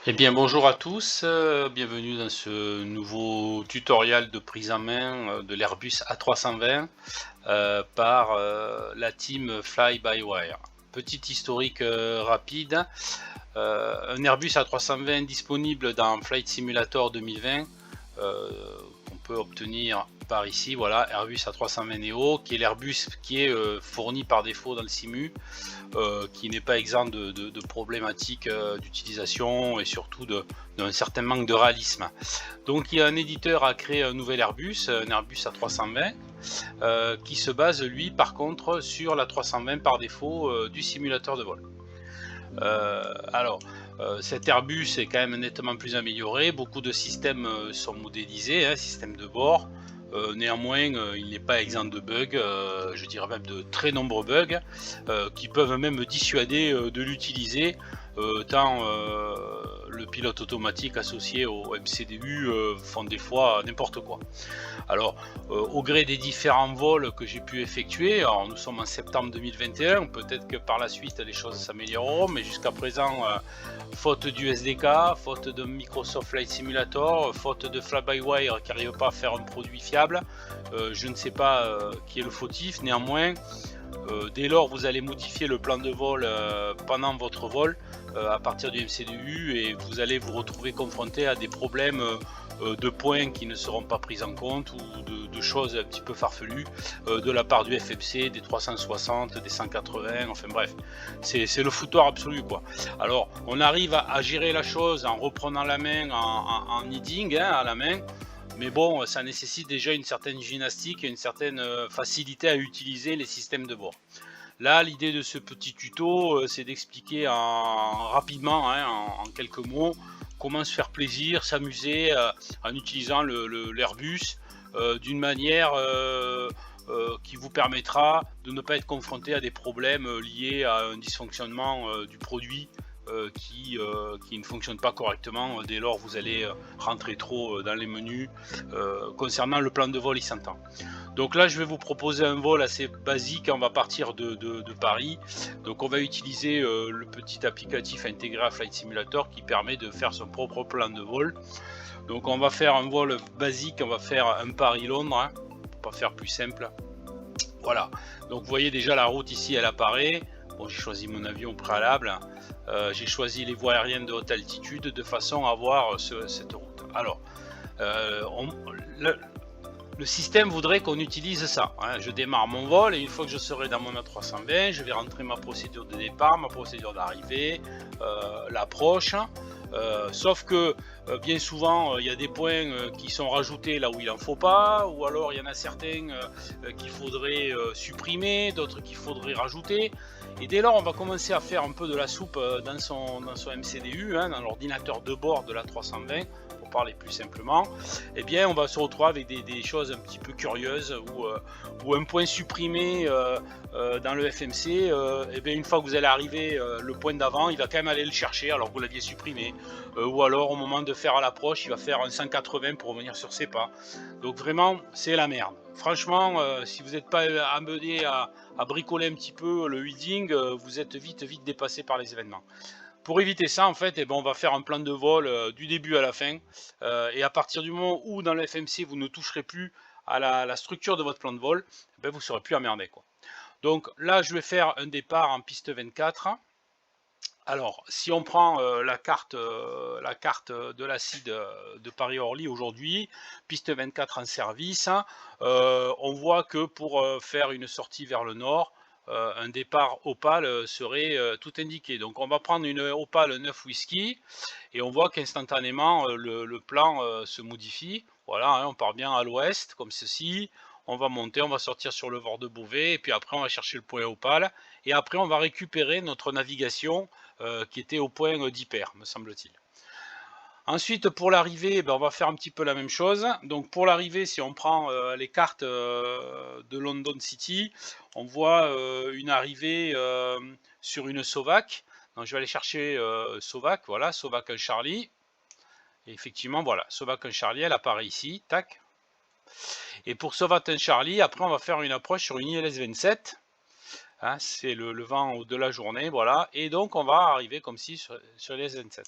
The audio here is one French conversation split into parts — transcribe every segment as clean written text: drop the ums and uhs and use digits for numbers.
Eh bien bonjour à tous, bienvenue dans ce nouveau tutoriel de prise en main de l'Airbus A320 par la team Fly-by-Wire. Petit historique rapide, un Airbus A320 disponible dans Flight Simulator 2020 qu'on peut obtenir par ici, voilà, Airbus A320 Neo, qui est l'Airbus qui est fourni par défaut dans le Simu, qui n'est pas exempt de problématiques d'utilisation et surtout d'un certain manque de réalisme. Donc il y a un éditeur a créé un nouvel Airbus, un Airbus A320, qui se base lui par contre sur la 320 par défaut du simulateur de vol. Alors, cet Airbus est quand même nettement plus amélioré, beaucoup de systèmes sont modélisés, hein, système de bord. Néanmoins, il n'est pas exempt de bugs, je dirais même de très nombreux bugs, qui peuvent même dissuader de l'utiliser, tant le pilote automatique associé au MCDU font des fois n'importe quoi. Alors, au gré des différents vols que j'ai pu effectuer, alors nous sommes en septembre 2021, peut-être que par la suite les choses s'amélioreront, mais jusqu'à présent, faute du SDK, faute de Microsoft Flight Simulator, faute de Fly-by-Wire qui n'arrive pas à faire un produit fiable, je ne sais pas qui est le fautif. Néanmoins, dès lors vous allez modifier le plan de vol pendant votre vol à partir du MCDU et vous allez vous retrouver confronté à des problèmes de points qui ne seront pas pris en compte ou de choses un petit peu farfelues de la part du FMC, des 360, des 180, enfin bref, c'est le foutoir absolu quoi. Alors on arrive à gérer la chose en reprenant la main, en needing, hein, à la main, mais bon, ça nécessite déjà une certaine gymnastique et une certaine facilité à utiliser les systèmes de bord. Là, l'idée de ce petit tuto, c'est d'expliquer rapidement, hein, en quelques mots, comment se faire plaisir, s'amuser en utilisant l'Airbus d'une manière qui vous permettra de ne pas être confronté à des problèmes liés à un dysfonctionnement du produit qui ne fonctionne pas correctement dès lors vous allez rentrer trop dans les menus. Concernant le plan de vol, il s'entend. Donc là, je vais vous proposer un vol assez basique. On va partir de Paris. Donc on va utiliser le petit applicatif intégré à Flight Simulator qui permet de faire son propre plan de vol. Donc on va faire un vol basique. On va faire un Paris-Londres, hein, pour pas faire plus simple. Voilà. Donc vous voyez déjà la route ici, elle apparaît. Bon, j'ai choisi mon avion préalable. J'ai choisi les voies aériennes de haute altitude de façon à avoir cette route. Alors, le système voudrait qu'on utilise ça, hein. Je démarre mon vol et une fois que je serai dans mon A320, je vais rentrer ma procédure de départ, ma procédure d'arrivée, l'approche. Sauf que bien souvent il y a des points qui sont rajoutés là où il en faut pas, ou alors il y en a certains qu'il faudrait supprimer, d'autres qu'il faudrait rajouter. Et dès lors on va commencer à faire un peu de la soupe dans son MCDU, hein, dans l'ordinateur de bord de la 320, pour parler plus simplement. Eh bien on va se retrouver avec des choses un petit peu curieuses ou un point supprimé dans le FMC, et bien une fois que vous allez arriver le point d'avant, il va quand même aller le chercher alors que vous l'aviez supprimé, ou alors au moment de faire l'approche, il va faire un 180 pour revenir sur ses pas. Donc vraiment, c'est la merde. Franchement, si vous n'êtes pas amené à bricoler un petit peu le heading, vous êtes vite dépassé par les événements. Pour éviter ça, en fait, eh ben, on va faire un plan de vol du début à la fin. Et à partir du moment où dans le FMC, vous ne toucherez plus à la structure de votre plan de vol, eh ben, vous ne serez plus emmerdé, quoi. Donc là, je vais faire un départ en piste 24. Alors, si on prend la carte de la CID de Paris-Orly aujourd'hui, piste 24 en service, on voit que pour faire une sortie vers le nord, un départ Opal serait tout indiqué. Donc on va prendre une Opal 9 Whisky et on voit qu'instantanément le plan se modifie. Voilà, hein, on part bien à l'ouest comme ceci. On va monter, on va sortir sur le Vord de Beauvais et puis après on va chercher le point Opal et après on va récupérer notre navigation qui était au point d'Hyper, me semble-t-il. Ensuite, pour l'arrivée, ben, on va faire un petit peu la même chose. Donc pour l'arrivée, si on prend les cartes de London City, on voit une arrivée sur une Sovac. Donc je vais aller chercher Sovac, voilà, Sovac 1 Charlie. Et effectivement, voilà, Sovac 1 Charlie, elle apparaît ici, tac. Et pour Sovac 1 Charlie, après on va faire une approche sur une ILS 27. hein, c'est le vent de la journée, voilà, et donc on va arriver comme ci sur les N7.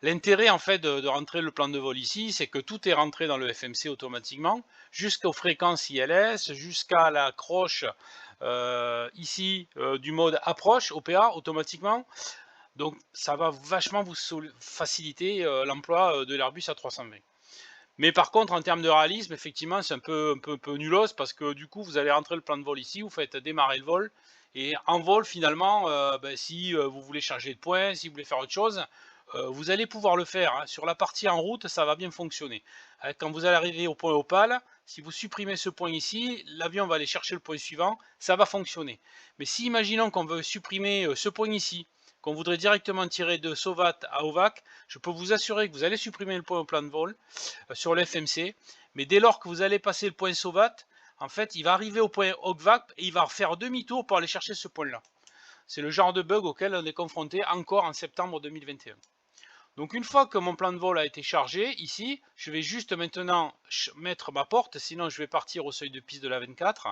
L'intérêt en fait de rentrer le plan de vol ici, c'est que tout est rentré dans le FMC automatiquement, jusqu'aux fréquences ILS, jusqu'à la croche ici du mode approche OPA automatiquement. Donc ça va vachement vous faciliter l'emploi de l'Airbus A320. Mais par contre, en termes de réalisme, effectivement, c'est un peu nulos parce que du coup, vous allez rentrer le plan de vol ici, vous faites démarrer le vol. Et en vol, finalement, si vous voulez changer de point, si vous voulez faire autre chose, vous allez pouvoir le faire, hein. Sur la partie en route, ça va bien fonctionner. Quand vous allez arriver au point Opale, si vous supprimez ce point ici, l'avion va aller chercher le point suivant, ça va fonctionner. Mais si, imaginons qu'on veut supprimer ce point ici, qu'on voudrait directement tirer de Sovat à Ovac, je peux vous assurer que vous allez supprimer le point au plan de vol sur l'FMC, mais dès lors que vous allez passer le point Sovat, en fait, il va arriver au point Ovac et il va faire demi-tour pour aller chercher ce point-là. C'est le genre de bug auquel on est confronté encore en septembre 2021. Donc une fois que mon plan de vol a été chargé, ici, je vais juste maintenant mettre ma porte, sinon je vais partir au seuil de piste de la 24.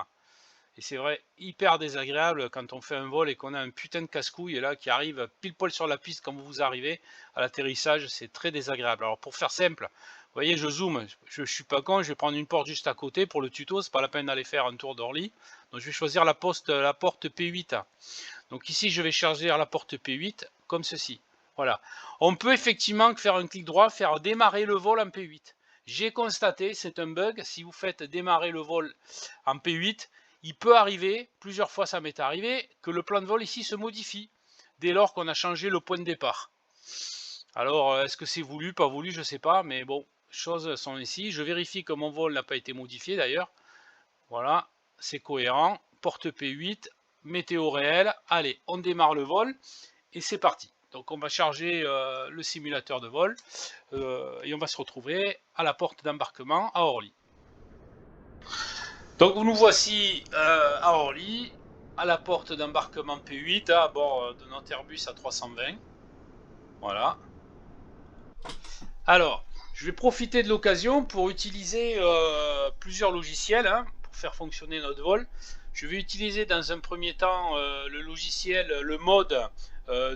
Et c'est vrai, hyper désagréable quand on fait un vol et qu'on a un putain de casse-couille là qui arrive pile poil sur la piste quand vous arrivez à l'atterrissage, c'est très désagréable. Alors pour faire simple, vous voyez, je zoome, je suis pas con, je vais prendre une porte juste à côté pour le tuto, c'est pas la peine d'aller faire un tour d'Orly. Donc je vais choisir la porte P8. Donc ici je vais choisir la porte P8 comme ceci. Voilà. On peut effectivement faire un clic droit, faire démarrer le vol en P8. J'ai constaté, c'est un bug, si vous faites démarrer le vol en P8, il peut arriver, plusieurs fois ça m'est arrivé, que le plan de vol ici se modifie, dès lors qu'on a changé le point de départ. Alors, est-ce que c'est voulu, pas voulu, je ne sais pas, mais bon, choses sont ici. Je vérifie que mon vol n'a pas été modifié d'ailleurs. Voilà, c'est cohérent. Porte P8, météo réelle. Allez, on démarre le vol et c'est parti. Donc on va charger le simulateur de vol et on va se retrouver à la porte d'embarquement à Orly. Donc nous voici à Orly, à la porte d'embarquement P8, à bord de notre Airbus A320. Voilà. Alors, je vais profiter de l'occasion pour utiliser plusieurs logiciels hein, pour faire fonctionner notre vol. Je vais utiliser dans un premier temps le logiciel, le mode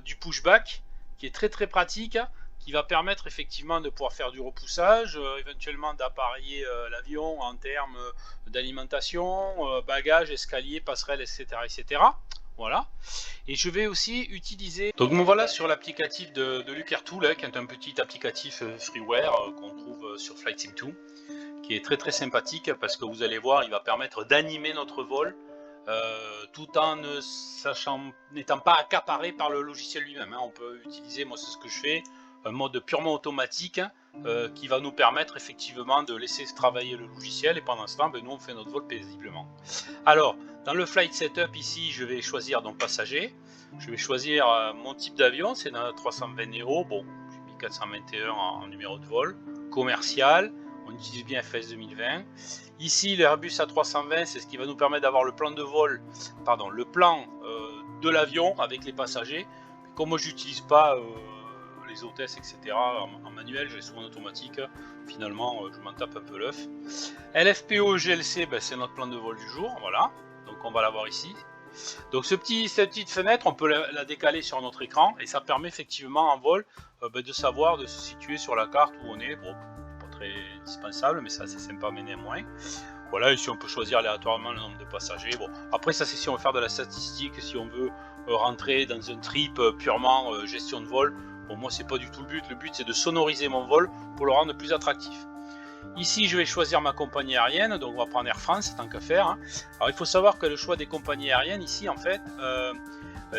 du pushback, qui est très pratique, qui va permettre effectivement de pouvoir faire du repoussage, éventuellement d'appareiller l'avion en termes d'alimentation, bagages, escaliers, passerelles, etc., etc. Voilà. Et je vais aussi utiliser... Donc me voilà sur l'applicatif de Lucertool, hein, qui est un petit applicatif freeware qu'on trouve sur Flight Sim 2, qui est très sympathique parce que vous allez voir, il va permettre d'animer notre vol tout en n'étant pas accaparé par le logiciel lui-même. Hein. On peut utiliser, moi c'est ce que je fais, un mode purement automatique qui va nous permettre effectivement de laisser travailler le logiciel et pendant ce temps, ben, nous on fait notre vol paisiblement. Alors, dans le flight setup ici, je vais choisir donc passager. Je vais choisir mon type d'avion, c'est un 320 Neo. Bon, j'ai mis 421 en numéro de vol. Commercial, on utilise bien FS 2020. Ici, l'Airbus A320, c'est ce qui va nous permettre d'avoir le plan de vol, pardon, le plan de l'avion avec les passagers. Comme moi, j'utilise pas les hôtesses, etc. en manuel, j'ai souvent en automatique. Finalement, je m'en tape un peu l'œuf. LFPO GLC, ben, c'est notre plan de vol du jour, voilà. Donc on va l'avoir ici. Donc cette petite fenêtre, on peut la décaler sur notre écran et ça permet effectivement en vol de savoir, de se situer sur la carte où on est. Bon, pas très indispensable, mais ça c'est sympa, mais néanmoins. Voilà, ici on peut choisir aléatoirement le nombre de passagers. Bon, après ça c'est si on veut faire de la statistique, si on veut rentrer dans un trip purement gestion de vol. Bon, moi c'est pas du tout le but c'est de sonoriser mon vol pour le rendre plus attractif. Ici, je vais choisir ma compagnie aérienne, donc on va prendre Air France, tant qu'à faire. Hein. Alors, il faut savoir que le choix des compagnies aériennes, ici, en fait,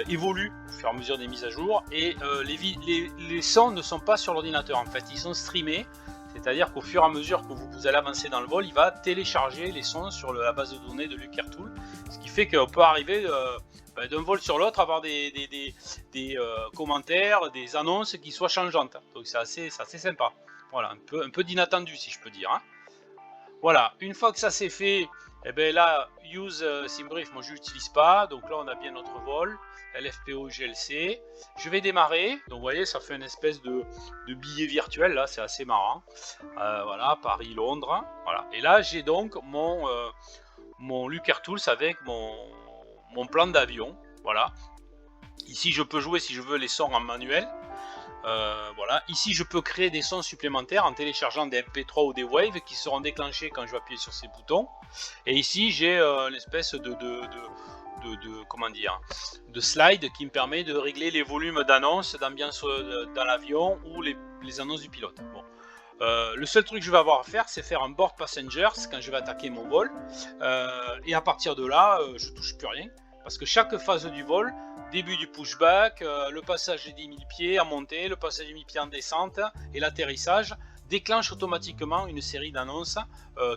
évolue au fur et à mesure des mises à jour, et les sons ne sont pas sur l'ordinateur, en fait, ils sont streamés, c'est-à-dire qu'au fur et à mesure que vous allez avancer dans le vol, il va télécharger les sons sur la base de données de Lucertool, ce qui fait qu'on peut arriver d'un vol sur l'autre, avoir des commentaires, des annonces qui soient changeantes, donc c'est assez sympa. Voilà, un peu d'inattendu si je peux dire. Hein. Voilà, une fois que ça c'est fait, eh bien là, use SimBrief, moi je l'utilise pas. Donc là on a bien notre vol, LFPO GLC. Je vais démarrer. Donc vous voyez, ça fait une espèce de billet virtuel, là c'est assez marrant. Voilà, Paris-Londres. Voilà. Et là j'ai donc mon Lucertools avec mon mon plan d'avion. Voilà. Ici, je peux jouer si je veux les sons en manuel. Voilà. Ici, je peux créer des sons supplémentaires en téléchargeant des MP3 ou des waves qui seront déclenchés quand je vais appuyer sur ces boutons. Et ici, j'ai l'espèce comment dire, de slide qui me permet de régler les volumes d'annonces, d'ambiance dans l'avion ou les annonces du pilote. Bon. Le seul truc que je vais avoir à faire, c'est faire un board passengers quand je vais attaquer mon vol. Et à partir de là, je touche plus rien. Parce que chaque phase du vol, début du pushback, le passage des 10 000 pieds en montée, le passage des 1000 pieds en descente et l'atterrissage déclenche automatiquement une série d'annonces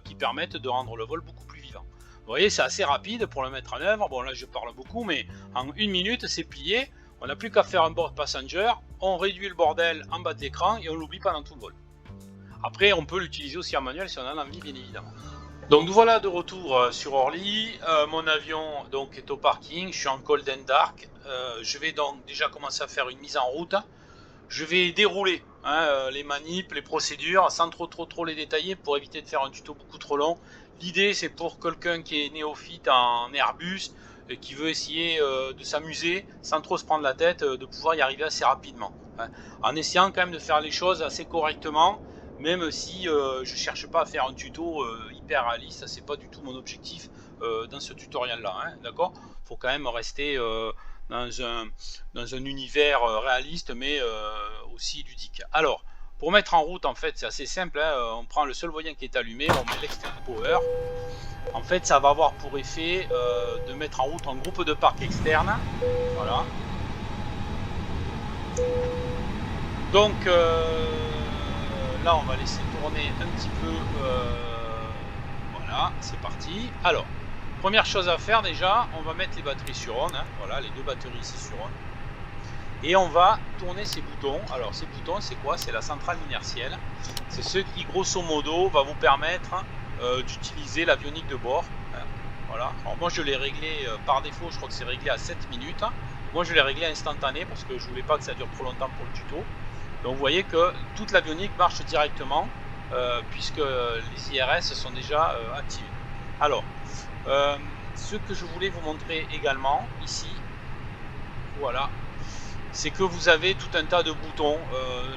qui permettent de rendre le vol beaucoup plus vivant. Vous voyez, c'est assez rapide pour le mettre en œuvre. Bon, là je parle beaucoup, mais en 1 minute c'est plié. On n'a plus qu'à faire un board passenger, on réduit le bordel en bas de l'écran et on l'oublie pendant tout le vol. Après, on peut l'utiliser aussi en manuel si on en a envie, bien évidemment. Donc nous voilà de retour sur Orly. Mon avion donc est au parking, je suis en cold and dark. Je vais donc déjà commencer à faire une mise en route. Je vais dérouler les manips, les procédures, sans trop les détailler pour éviter de faire un tuto beaucoup trop long. L'idée c'est pour quelqu'un qui est néophyte en Airbus et qui veut essayer de s'amuser sans trop se prendre la tête, de pouvoir y arriver assez rapidement. En essayant quand même de faire les choses assez correctement. Même si je cherche pas à faire un tuto hyper réaliste, c'est pas du tout mon objectif dans ce tutoriel là, d'accord. Faut quand même rester dans un univers réaliste mais aussi ludique. Alors pour mettre en route, en fait c'est assez simple, on prend le seul voyant qui est allumé, on met l'extend power. En fait ça va avoir pour effet de mettre en route un groupe de parc externe, voilà. Donc là on va laisser tourner un petit peu, voilà, c'est parti. Alors, première chose à faire déjà, on va mettre les batteries sur on, voilà, les deux batteries ici sur on. Et on va tourner ces boutons. Alors ces boutons c'est quoi? C'est la centrale inertielle. C'est ce qui grosso modo va vous permettre d'utiliser l'avionique de bord. Voilà, alors moi je l'ai réglé par défaut, je crois que c'est réglé à 7 minutes. Moi je l'ai réglé instantané parce que je voulais pas que ça dure trop longtemps pour le tuto. Donc vous voyez que toute l'avionique marche directement puisque les IRS sont déjà activés. Alors, ce que je voulais vous montrer également ici, voilà, c'est que vous avez tout un tas de boutons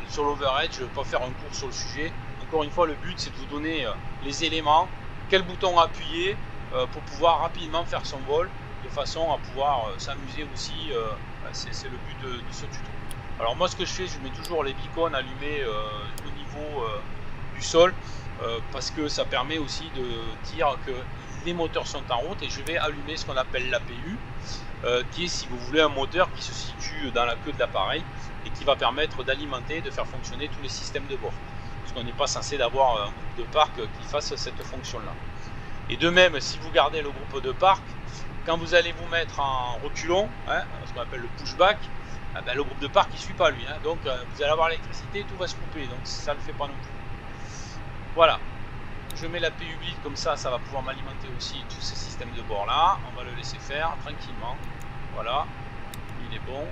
sur l'overhead. Je ne vais pas faire un cours sur le sujet. Encore une fois, le but c'est de vous donner les éléments, quel bouton appuyer pour pouvoir rapidement faire son vol, de façon à pouvoir s'amuser aussi. C'est le but de ce tuto. Alors moi ce que je fais, je mets toujours les beacons allumés au niveau du sol parce que ça permet aussi de dire que les moteurs sont en route, et je vais allumer ce qu'on appelle l'APU qui est, si vous voulez, un moteur qui se situe dans la queue de l'appareil et qui va permettre d'alimenter, de faire fonctionner tous les systèmes de bord, parce qu'on n'est pas censé d'avoir un groupe de parc qui fasse cette fonction là. Et de même, si vous gardez le groupe de parc, quand vous allez vous mettre en reculon, ce qu'on appelle le pushback, le groupe de parc il suit pas lui, donc vous allez avoir l'électricité, tout va se couper, donc ça ne le fait pas non plus. Voilà, je mets la PU bleed comme ça, ça va pouvoir m'alimenter aussi tous ces systèmes de bord là. On va le laisser faire tranquillement. Voilà, il est bon.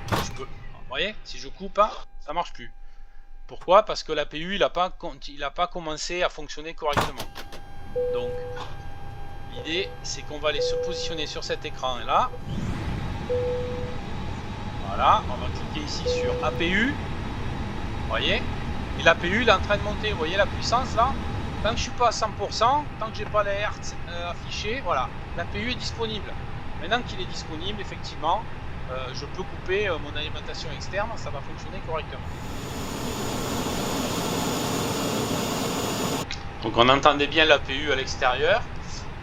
Je peux, vous voyez, si je coupe, ça marche plus. Pourquoi? Parce que la PU il a pas commencé à fonctionner correctement. Donc l'idée c'est qu'on va aller se positionner sur cet écran là. Voilà, on va cliquer ici sur APU, vous voyez, et l'APU il est en train de monter, vous voyez la puissance là. Tant que je suis pas à 100%, tant que j'ai pas les hertz affichés, voilà, l'APU est disponible. Maintenant qu'il est disponible, effectivement, je peux couper mon alimentation externe, ça va fonctionner correctement. Donc on entendait bien l'APU à l'extérieur.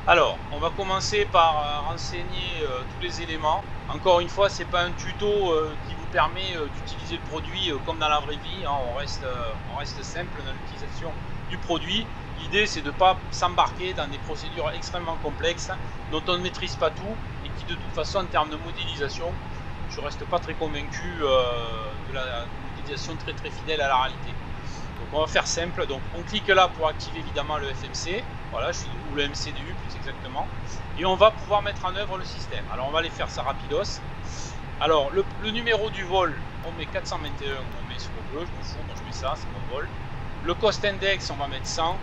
Alors, on va commencer par renseigner tous les éléments. Encore une fois, c'est pas un tuto qui vous permet d'utiliser le produit comme dans la vraie vie. On reste simple dans l'utilisation du produit. L'idée, c'est de ne pas s'embarquer dans des procédures extrêmement complexes dont on ne maîtrise pas tout et qui, de toute façon, en termes de modélisation, je reste pas très convaincu de la modélisation très fidèle à la réalité. Donc on va faire simple, donc on clique là pour activer évidemment le FMC, voilà, ou le MCDU plus exactement, et on va pouvoir mettre en œuvre le système. Alors on va aller faire ça rapidos. Alors le numéro du vol, on met 421, on met ce qu'on veut, je m'en fous, moi je mets ça, c'est mon vol. Le cost index, on va mettre 100.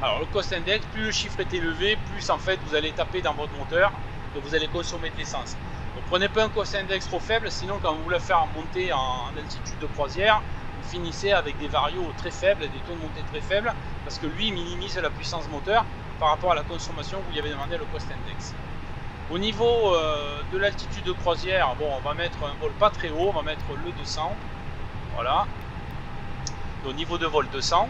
Alors le cost index, plus le chiffre est élevé, plus en fait vous allez taper dans votre moteur. que vous allez consommer de l'essence. Donc prenez pas un cost index trop faible, sinon quand vous voulez faire monter en altitude de croisière, vous finissez avec des varios très faibles, des taux de montée très faibles, parce que lui minimise la puissance moteur par rapport à la consommation que vous lui avez demandé le cost index. Au niveau de l'altitude de croisière, bon, on va mettre un vol pas très haut, on va mettre le 200, voilà. Au niveau de vol 200,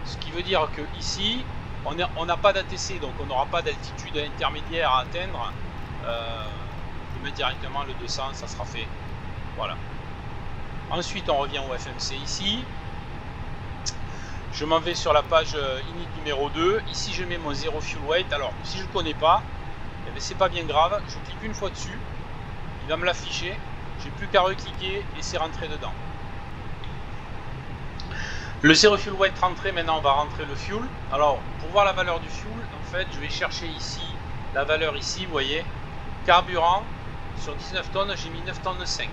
ce qui veut dire que ici, on n'a pas d'ATC, donc on n'aura pas d'altitude intermédiaire à atteindre. On peut mettre directement le 200, ça sera fait. Voilà. Ensuite, on revient au FMC ici. Je m'en vais sur la page init numéro 2. Ici, je mets mon 0 fuel weight. Alors, si je ne le connais pas, eh bien, c'est pas bien grave. Je clique une fois dessus. Il va me l'afficher. J'ai plus qu'à recliquer et c'est rentré dedans. Le 0 fuel weight rentré, maintenant on va rentrer le fuel. Alors, pour voir la valeur du fuel, en fait, je vais chercher ici la valeur ici, vous voyez. Carburant, sur 19 tonnes, j'ai mis 9 tonnes 5.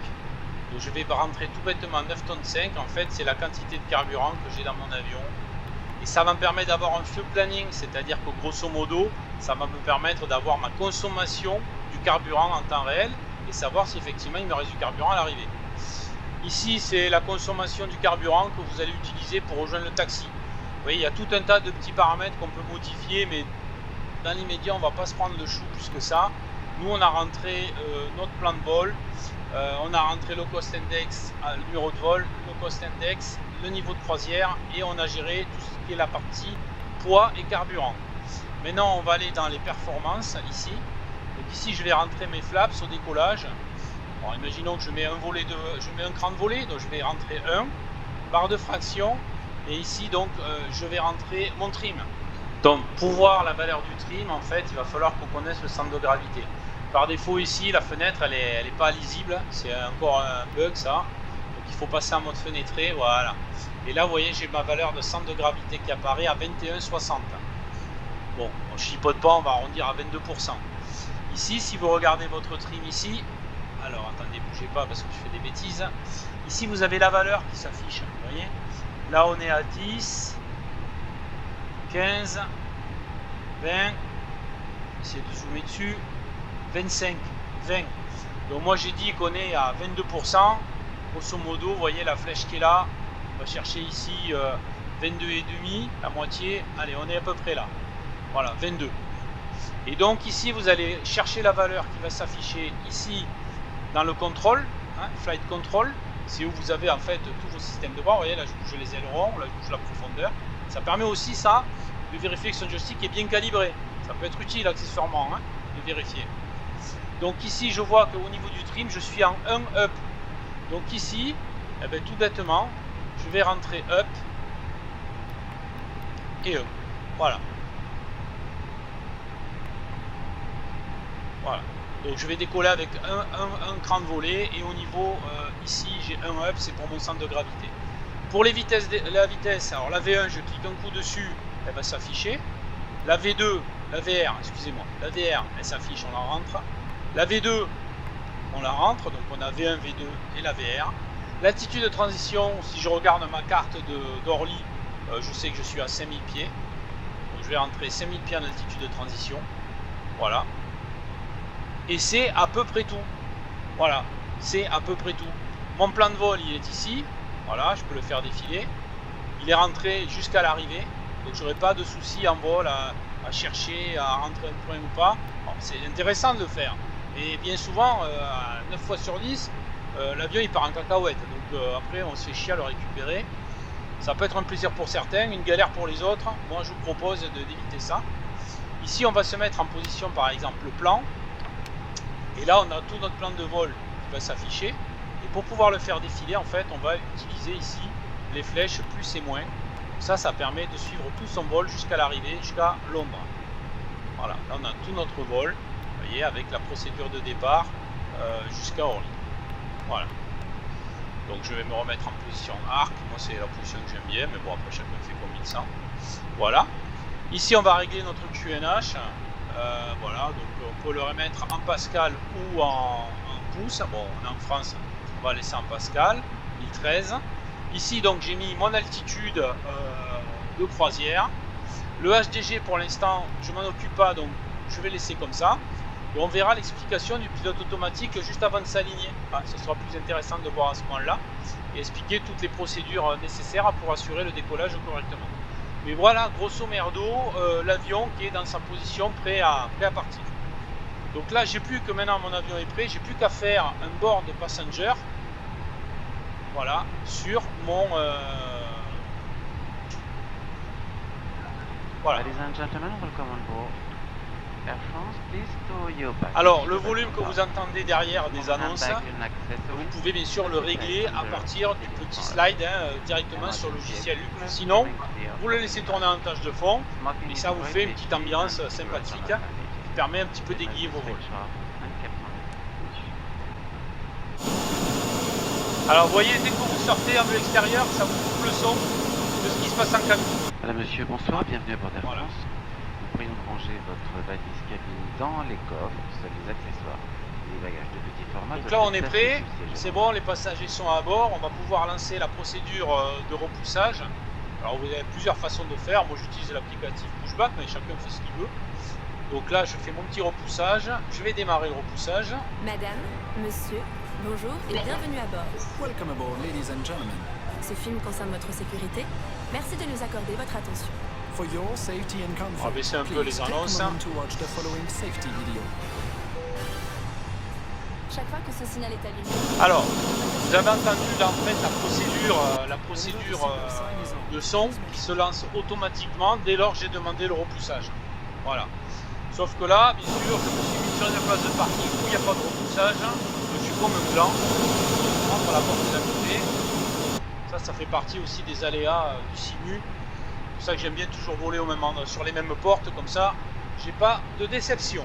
Donc je vais rentrer tout bêtement 9 tonnes 5. En fait, c'est la quantité de carburant que j'ai dans mon avion. Et ça va me permettre d'avoir un fuel planning, c'est-à-dire que grosso modo, ça va me permettre d'avoir ma consommation du carburant en temps réel et savoir si effectivement il me reste du carburant à l'arrivée. Ici, c'est la consommation du carburant que vous allez utiliser pour rejoindre le taxi. Vous voyez, il y a tout un tas de petits paramètres qu'on peut modifier, mais dans l'immédiat, on ne va pas se prendre le chou plus que ça. Nous, on a rentré notre plan de vol, on a rentré le cost index, le numéro de vol, le cost index, le niveau de croisière, et on a géré tout ce qui est la partie poids et carburant. Maintenant, on va aller dans les performances, ici. Donc ici, je vais rentrer mes flaps au décollage. Alors, imaginons que je mets un cran de volée, donc je vais rentrer 1, barre de fraction, et ici donc je vais rentrer mon trim. Donc pour voir la valeur du trim, en fait, il va falloir qu'on connaisse le centre de gravité. Par défaut ici, la fenêtre elle est pas lisible, c'est encore un bug ça. Donc il faut passer en mode fenêtré, voilà. Et là vous voyez, j'ai ma valeur de centre de gravité qui apparaît à 21,60. Bon, on chipote pas, on va arrondir à 22%. Ici, si vous regardez votre trim ici, alors attendez, bougez pas parce que je fais des bêtises. Ici vous avez la valeur qui s'affiche, vous voyez. Là on est à 10, 15, 20, essayez de zoomer dessus, 25, 20. Donc moi j'ai dit qu'on est à 22%. Grosso modo, vous voyez la flèche qui est là. On va chercher ici 22,5, la moitié. Allez, on est à peu près là. Voilà, 22. Et donc ici vous allez chercher la valeur qui va s'afficher ici dans le contrôle, hein, flight control, c'est où vous avez en fait tous vos systèmes de bord. Vous voyez là je bouge les ailerons, là je bouge la profondeur. Ça permet aussi ça de vérifier que son joystick est bien calibré. Ça peut être utile accessoirement hein, de vérifier. Donc ici je vois qu'au niveau du trim je suis en 1 up. Donc ici, eh bien, tout bêtement, je vais rentrer up et up. Voilà. Voilà. Donc je vais décoller avec un cran de volée et au niveau ici j'ai un up, c'est pour mon centre de gravité. Pour les vitesses, la vitesse, alors la V1 je clique un coup dessus, elle va s'afficher. La V2, la VR, excusez-moi, la VR elle s'affiche, on la rentre. La V2 on la rentre, donc on a V1, V2 et la VR. L'altitude de transition, si je regarde ma carte d'Orly, je sais que je suis à 5000 pieds. Donc je vais rentrer 5000 pieds en altitude de transition. Voilà. Et c'est à peu près tout. Voilà, c'est à peu près tout. Mon plan de vol, il est ici. Voilà, je peux le faire défiler. Il est rentré jusqu'à l'arrivée. Donc j'aurai pas de souci en vol à chercher à rentrer un point ou pas. C'est intéressant de le faire. Mais bien souvent, 9 fois sur 10, l'avion il part en cacahuète. Donc après, on se fait chier à le récupérer. Ça peut être un plaisir pour certains, une galère pour les autres. Moi, je vous propose d'éviter ça. Ici, on va se mettre en position, par exemple, plan. Et là, on a tout notre plan de vol qui va s'afficher. Et pour pouvoir le faire défiler, en fait, on va utiliser ici les flèches plus et moins. Ça permet de suivre tout son vol jusqu'à l'arrivée, jusqu'à Londres. Voilà, là on a tout notre vol, vous voyez, avec la procédure de départ jusqu'à Orly. Voilà. Donc je vais me remettre en position arc. Moi, c'est la position que j'aime bien, mais bon, après chacun fait comme il sent. Voilà. Ici, on va régler notre QNH. Voilà, donc on peut le remettre en Pascal ou en pouces. Bon, on est en France, on va laisser en Pascal, 1013. Ici, donc j'ai mis mon altitude de croisière. Le HDG pour l'instant, je m'en occupe pas, donc je vais laisser comme ça. Et on verra l'explication du pilote automatique juste avant de s'aligner. Enfin, ce sera plus intéressant de voir à ce moment-là et expliquer toutes les procédures nécessaires pour assurer le décollage correctement. Mais voilà, grosso merdo, l'avion qui est dans sa position prêt à partir. Donc là, j'ai plus que maintenant mon avion est prêt, j'ai plus qu'à faire un board passenger. Voilà, sur mon... Voilà. Alors, le volume que vous entendez derrière des annonces, vous pouvez bien sûr le régler à partir du petit slide directement sur le logiciel Luc. Sinon, vous le laissez tourner en tâche de fond et ça vous fait une petite ambiance sympathique qui permet un petit peu d'aiguiller vos vols. Alors, vous voyez, dès que vous sortez en vue extérieure, ça vous coupe le son de ce qui se passe en cabine. Madame, monsieur, bonsoir, bienvenue à bord d'Air France. Nous pourrions ranger votre valise cabine dans les coffres, seuls les accessoires, les bagages de petit format. Donc là, on est prêt, c'est bon, les passagers sont à bord, on va pouvoir lancer la procédure de repoussage. Alors, vous avez plusieurs façons de faire. Moi, j'utilise l'applicatif Pushback, mais chacun fait ce qu'il veut. Donc là, je fais mon petit repoussage. Je vais démarrer le repoussage. Madame, monsieur, bonjour et bienvenue à bord. Welcome aboard, ladies and gentlemen. Ce film concerne votre sécurité. Merci de nous accorder votre attention. For your safety and On va comfort, baisser un peu les please take a annonces. moment to watch the following safety video. Chaque fois que ce signal est allumé. Alors, vous avez entendu là, en fait, la procédure de son qui se lance automatiquement dès lors que j'ai demandé le repoussage. Voilà. Sauf que là, bien sûr, je me suis mis sur une place de parking où il n'y a pas de repoussage. Je suis comme un blanc. Je rentre la porte d'à côté. Ça fait partie aussi des aléas du simu. C'est pour ça que j'aime bien toujours voler au même endroit, sur les mêmes portes, comme ça, j'ai pas de déception.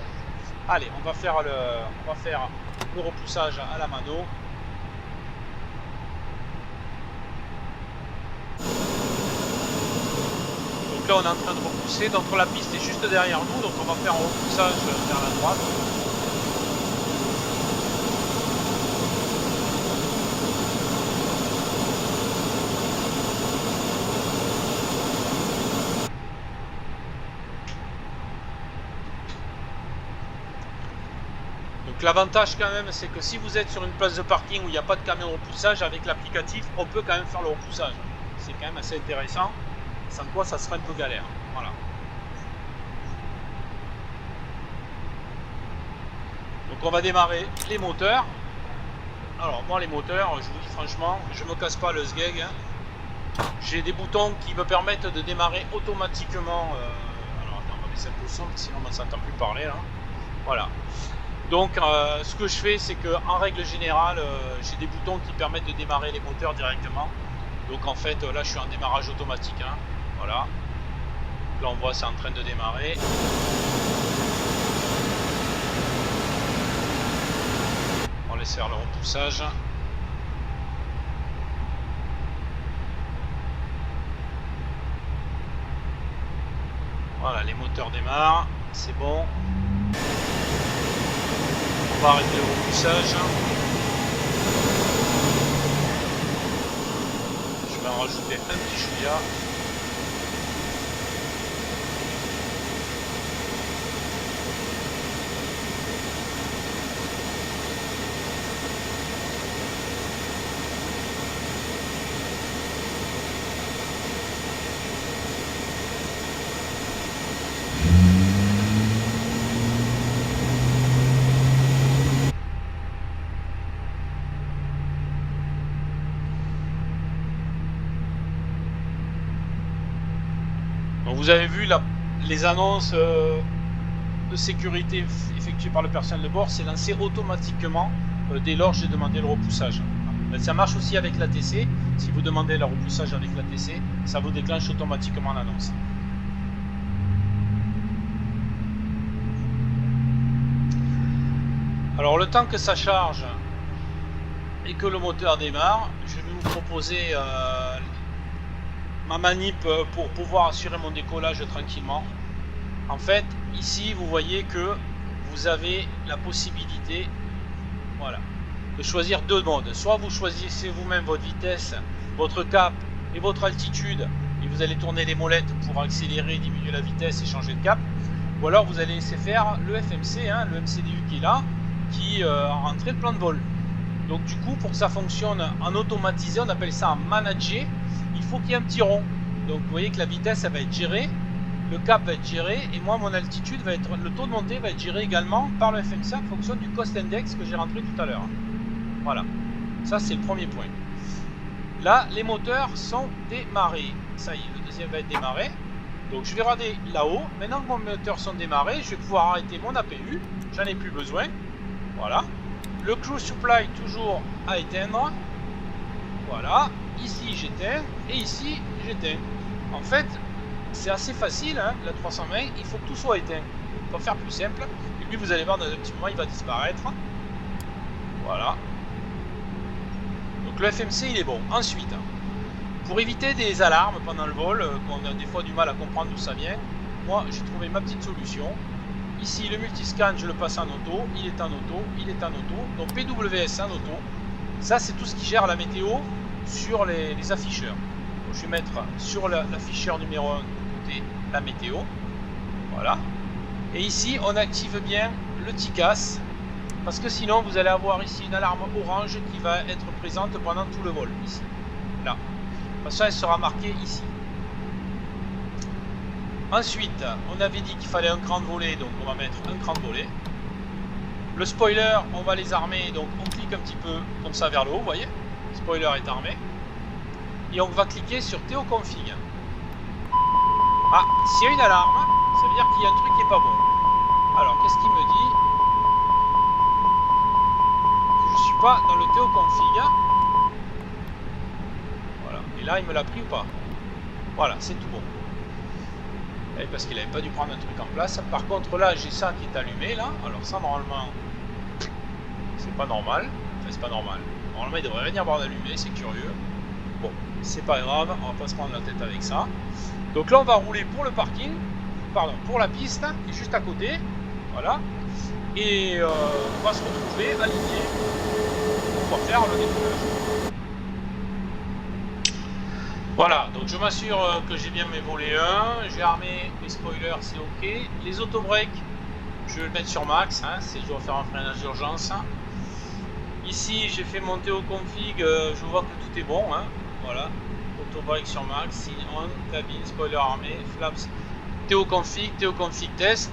Allez, on va faire le repoussage à la mano. Donc là, on est en train de repousser. Donc la piste est juste derrière nous, donc on va faire un repoussage vers la droite. Donc l'avantage quand même, c'est que si vous êtes sur une place de parking où il n'y a pas de camion de repoussage, avec l'applicatif, on peut quand même faire le repoussage. C'est quand même assez intéressant. Sans quoi, ça serait un peu galère. Voilà. Donc on va démarrer les moteurs. Alors moi les moteurs, je vous dis franchement, je me casse pas le sgeg. J'ai des boutons qui me permettent de démarrer automatiquement. Alors attends, on va baisser un peu le son, sinon on ne s'entend plus parler là. Voilà. Donc ce que je fais, c'est que en règle générale, j'ai des boutons qui permettent de démarrer les moteurs directement. Donc en fait, là je suis en démarrage automatique. Hein. Voilà. Là on voit c'est en train de démarrer. On laisse faire le repoussage. Voilà, les moteurs démarrent. C'est bon. On va arrêter le repoussage. Je vais en rajouter un petit chouïa. Donc vous avez vu les annonces de sécurité effectuées par le personnel de bord, c'est lancé automatiquement dès lors que j'ai demandé le repoussage. Ça marche aussi avec l'ATC. Si vous demandez le repoussage avec l'ATC, ça vous déclenche automatiquement l'annonce. Alors le temps que ça charge et que le moteur démarre, je vais vous proposer ma manip pour pouvoir assurer mon décollage tranquillement. En fait, ici vous voyez que vous avez la possibilité, voilà, de choisir deux modes. Soit vous choisissez vous-même votre vitesse, votre cap et votre altitude, et vous allez tourner les molettes pour accélérer, diminuer la vitesse et changer de cap. Ou alors vous allez laisser faire le FMC, hein, le MCDU qui est là, qui a rentré le plan de vol. Donc du coup, pour que ça fonctionne en automatisé, on appelle ça en manager, il faut qu'il y ait un petit rond. Donc vous voyez que la vitesse, elle va être gérée, le cap va être géré, et moi mon altitude va être, le taux de montée va être géré également par le FMC en fonction du cost index que j'ai rentré tout à l'heure. Voilà, ça c'est le premier point. Là, les moteurs sont démarrés. Ça y est, le deuxième va être démarré. Donc je vais regarder là-haut. Maintenant que mes moteurs sont démarrés, je vais pouvoir arrêter mon APU. J'en ai plus besoin. Voilà. Le cruise supply toujours à éteindre. Voilà. Ici j'éteins et ici j'éteins. En fait, c'est assez facile, hein, la 320. Il faut que tout soit éteint. Pour faire plus simple. Et puis vous allez voir dans un petit moment, il va disparaître. Voilà. Donc le FMC il est bon. Ensuite, pour éviter des alarmes pendant le vol, qu'on a des fois du mal à comprendre d'où ça vient, moi j'ai trouvé ma petite solution. Ici le multiscan je le passe en auto, il est en auto, il est en auto, donc PWS en auto. Ça c'est tout ce qui gère la météo sur les afficheurs. Donc, je vais mettre sur l'afficheur numéro 1 de côté la météo. Voilà. Et ici on active bien le TICAS. Parce que sinon vous allez avoir ici une alarme orange qui va être présente pendant tout le vol, ici, là. De toute façon elle sera marquée ici. Ensuite, on avait dit qu'il fallait un cran de volée, donc on va mettre un cran de volée. Le spoiler, on va les armer, donc on clique un petit peu comme ça vers le haut, vous voyez. Le spoiler est armé. Et on va cliquer sur Théo Config. Ah, s'il y a une alarme, ça veut dire qu'il y a un truc qui n'est pas bon. Alors, qu'est-ce qu'il me dit ? Pas dans le Théo Config. Voilà. Et là, il me l'a pris ou pas? Voilà, c'est tout bon. Et parce qu'il n'avait pas dû prendre un truc en place. Par contre, là, j'ai ça qui est allumé, là. Alors ça, normalement, c'est pas normal. Enfin, c'est pas normal. Normalement, il devrait rien y avoir d'allumé. C'est curieux. Bon, c'est pas grave. On va pas se prendre la tête avec ça. Donc là, on va rouler pour le parking. Pardon, pour la piste, qui est juste à côté. Voilà. Et on va se retrouver aligné pour faire le décollage. Voilà, donc je m'assure que j'ai bien mes volets 1, j'ai armé les spoilers, c'est ok. Les autobreaks, je vais le mettre sur max, hein, si je dois faire un freinage d'urgence. Ici, j'ai fait monter au config, je vois que tout est bon, hein, voilà. Autobreak sur max, on, cabine, spoiler armé, flaps, Théo config test,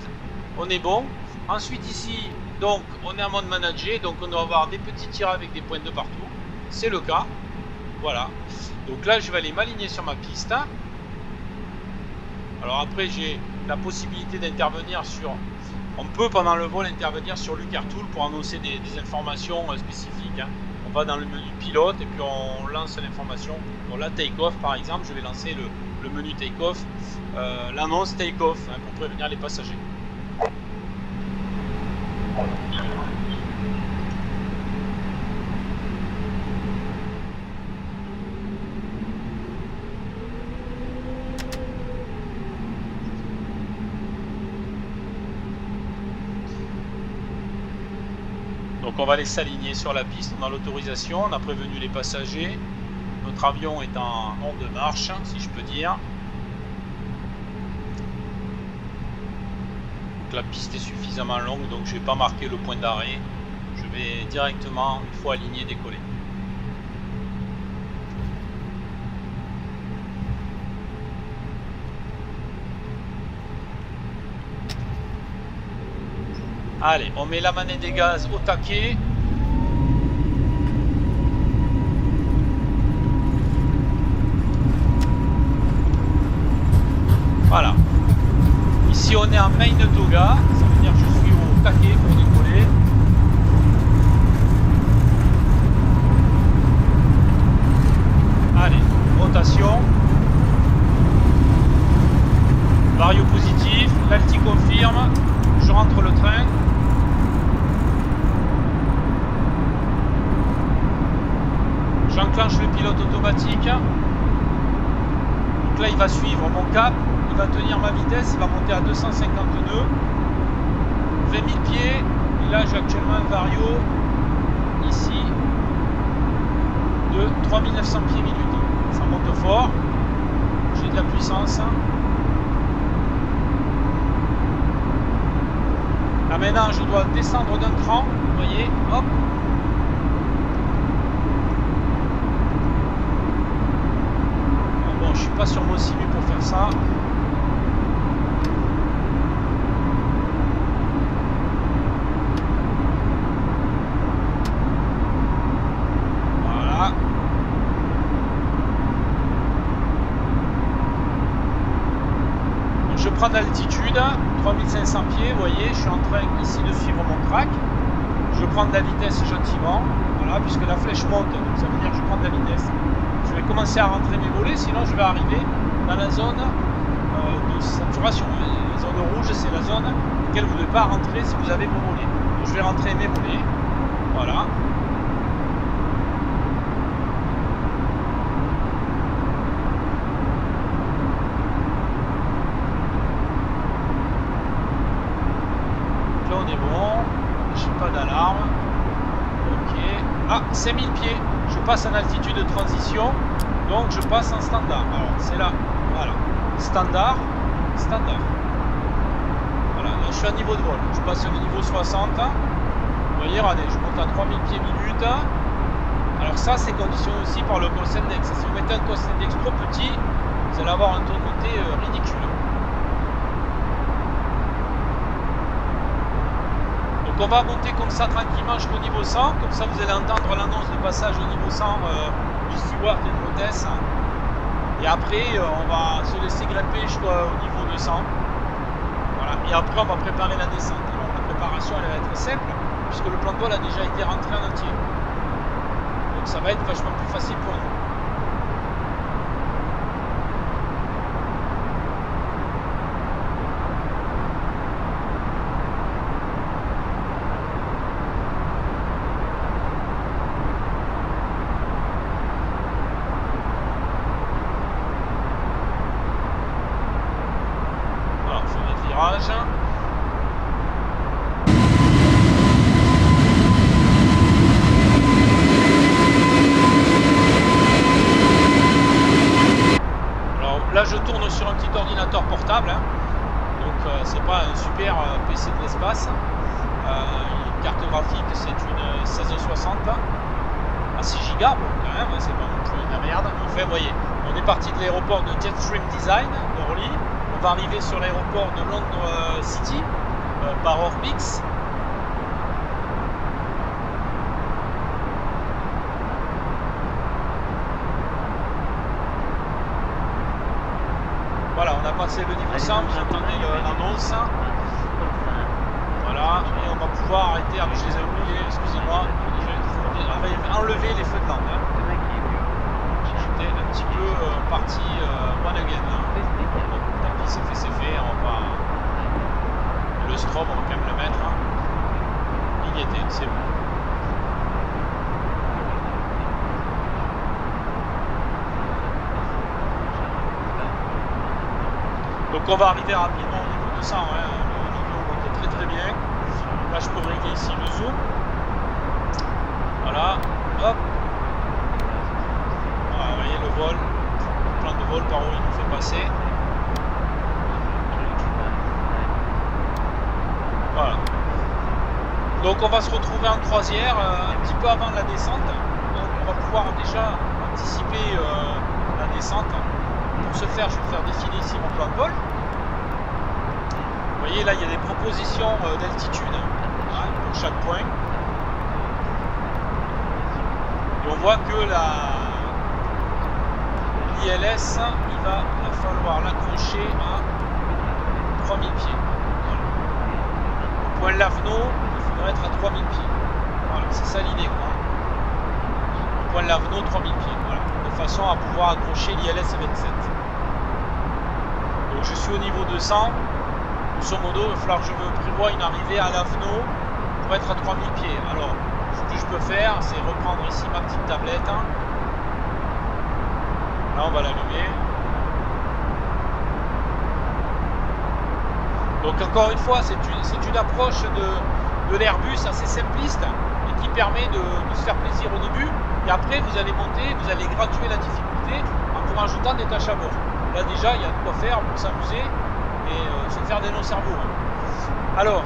on est bon. Ensuite ici, donc on est en mode manager, donc on doit avoir des petits tirs avec des pointes de partout. C'est le cas. Voilà. Donc là je vais aller m'aligner sur ma piste. Alors après j'ai la possibilité d'intervenir sur... On peut pendant le vol intervenir sur l'UCARTool pour annoncer des informations spécifiques. Hein. On va dans le menu pilote et puis on lance l'information. Bon là take-off par exemple, je vais lancer le menu take-off, l'annonce take-off hein, pour prévenir les passagers. Donc on va aller s'aligner sur la piste, on a l'autorisation, on a prévenu les passagers, notre avion est en ordre de marche, si je peux dire. Donc la piste est suffisamment longue, donc je ne vais pas marquer le point d'arrêt, je vais directement, une fois aligné, décoller. Allez, on met la manette des gaz au taquet. Voilà. Ici, on est en main toga. Ça veut dire que je suis au taquet pour décoller. Allez, rotation. Vario positif. L'alti confirme. Je rentre le train. J'enclenche le pilote automatique. Donc là il va suivre mon cap, il va tenir ma vitesse, il va monter à 250 nœuds, 20 000 pieds, et là j'ai actuellement un vario ici de 3900 pieds minute. Ça monte fort, j'ai de la puissance. Là maintenant je dois descendre d'un cran, vous voyez, hop. Bon, je suis pas sur mon simu pour faire ça. Voilà. Donc je prends de l'altitude, 3500 pieds, vous voyez, je suis en train ici de suivre mon track. Je prends de la vitesse gentiment, voilà, puisque la flèche monte, donc ça veut dire que je prends de la vitesse. Je vais commencer à rentrer mes volets, sinon je vais arriver dans la zone de saturation. La zone rouge, c'est la zone dans laquelle vous ne devez pas rentrer si vous avez vos volets. Donc je vais rentrer mes volets, voilà. Donc là on est bon, je n'ai pas d'alarme. Ok. Ah, 5000 pieds. Je passe en altitude de transition, donc je passe en standard. Alors c'est là, voilà, standard. Voilà, là je suis à niveau de vol. Je passe au niveau 60. Vous voyez, regardez, je monte à 3000 pieds minute. Alors ça, c'est conditionné aussi par le cost index. Si vous mettez un cost index trop petit, vous allez avoir un taux de montée ridicule. Donc on va monter comme ça tranquillement jusqu'au niveau 100, comme ça vous allez entendre l'annonce de passage au niveau 100 du steward et de l'hôtesse. Et après on va se laisser grimper jusqu'au niveau 200. Voilà. Et après on va préparer la descente. Alors la préparation elle va être simple, puisque le plan de vol a déjà été rentré en entier. Donc ça va être vachement plus facile pour nous. Alors là je tourne sur un petit ordinateur portable, hein. Donc c'est pas un super PC de l'espace. Une carte graphique c'est une 1660 à 6 Go, bon, quand même, c'est pas non plus de la merde. Enfin vous voyez, on est parti de l'aéroport de Jetstream Design d'Orly. On va arriver sur l'aéroport de Londres City par Orbix. Voilà, on a passé le niveau 100, vous entendez l'annonce. Voilà, et on va pouvoir arrêter. Ah mais je les ai oubliés, excusez-moi. Je vais enlever les feux de lampe. Hein. J'étais un petit peu parti one again. Tant pis, c'est fait, on va... Le strobe, on va quand même le mettre. Hein. Il y était, c'est bon. Donc on va arriver rapidement au niveau 200, hein. Le niveau monte très très bien. Là je peux régler ici le zoom. Voilà, hop. Voilà, vous voyez le vol, le plan de vol par où il nous fait passer. Voilà. Donc on va se retrouver en croisière un petit peu avant la descente. Donc on va pouvoir déjà anticiper la descente. Pour ce faire, je vais faire défiler ici mon plan de vol. Vous voyez là il y a des propositions d'altitude, hein, pour chaque point. Et on voit que l'ILS, il va falloir l'accrocher à 3000 pieds. Voilà. Au point Laveno, il faudrait être à 3000 pieds. Voilà, c'est ça l'idée, quoi. Au point Laveno, 3000 pieds. Voilà. De façon à pouvoir accrocher l'ILS 27. Donc je suis au niveau 200. Grosso modo, il va falloir que je me prévoie une arrivée à Laveno pour être à 3000 pieds. Alors, ce que je peux faire, c'est reprendre ici ma petite tablette. Hein. Là, on va l'allumer. Donc, encore une fois, c'est une approche de l'Airbus assez simpliste et qui permet de se faire plaisir au début. Et après, vous allez monter, vous allez graduer la difficulté en vous rajoutant des tâches à bord. Là, déjà, il y a de quoi faire pour s'amuser. mais se faire des nœuds cerveaux. Hein. Alors,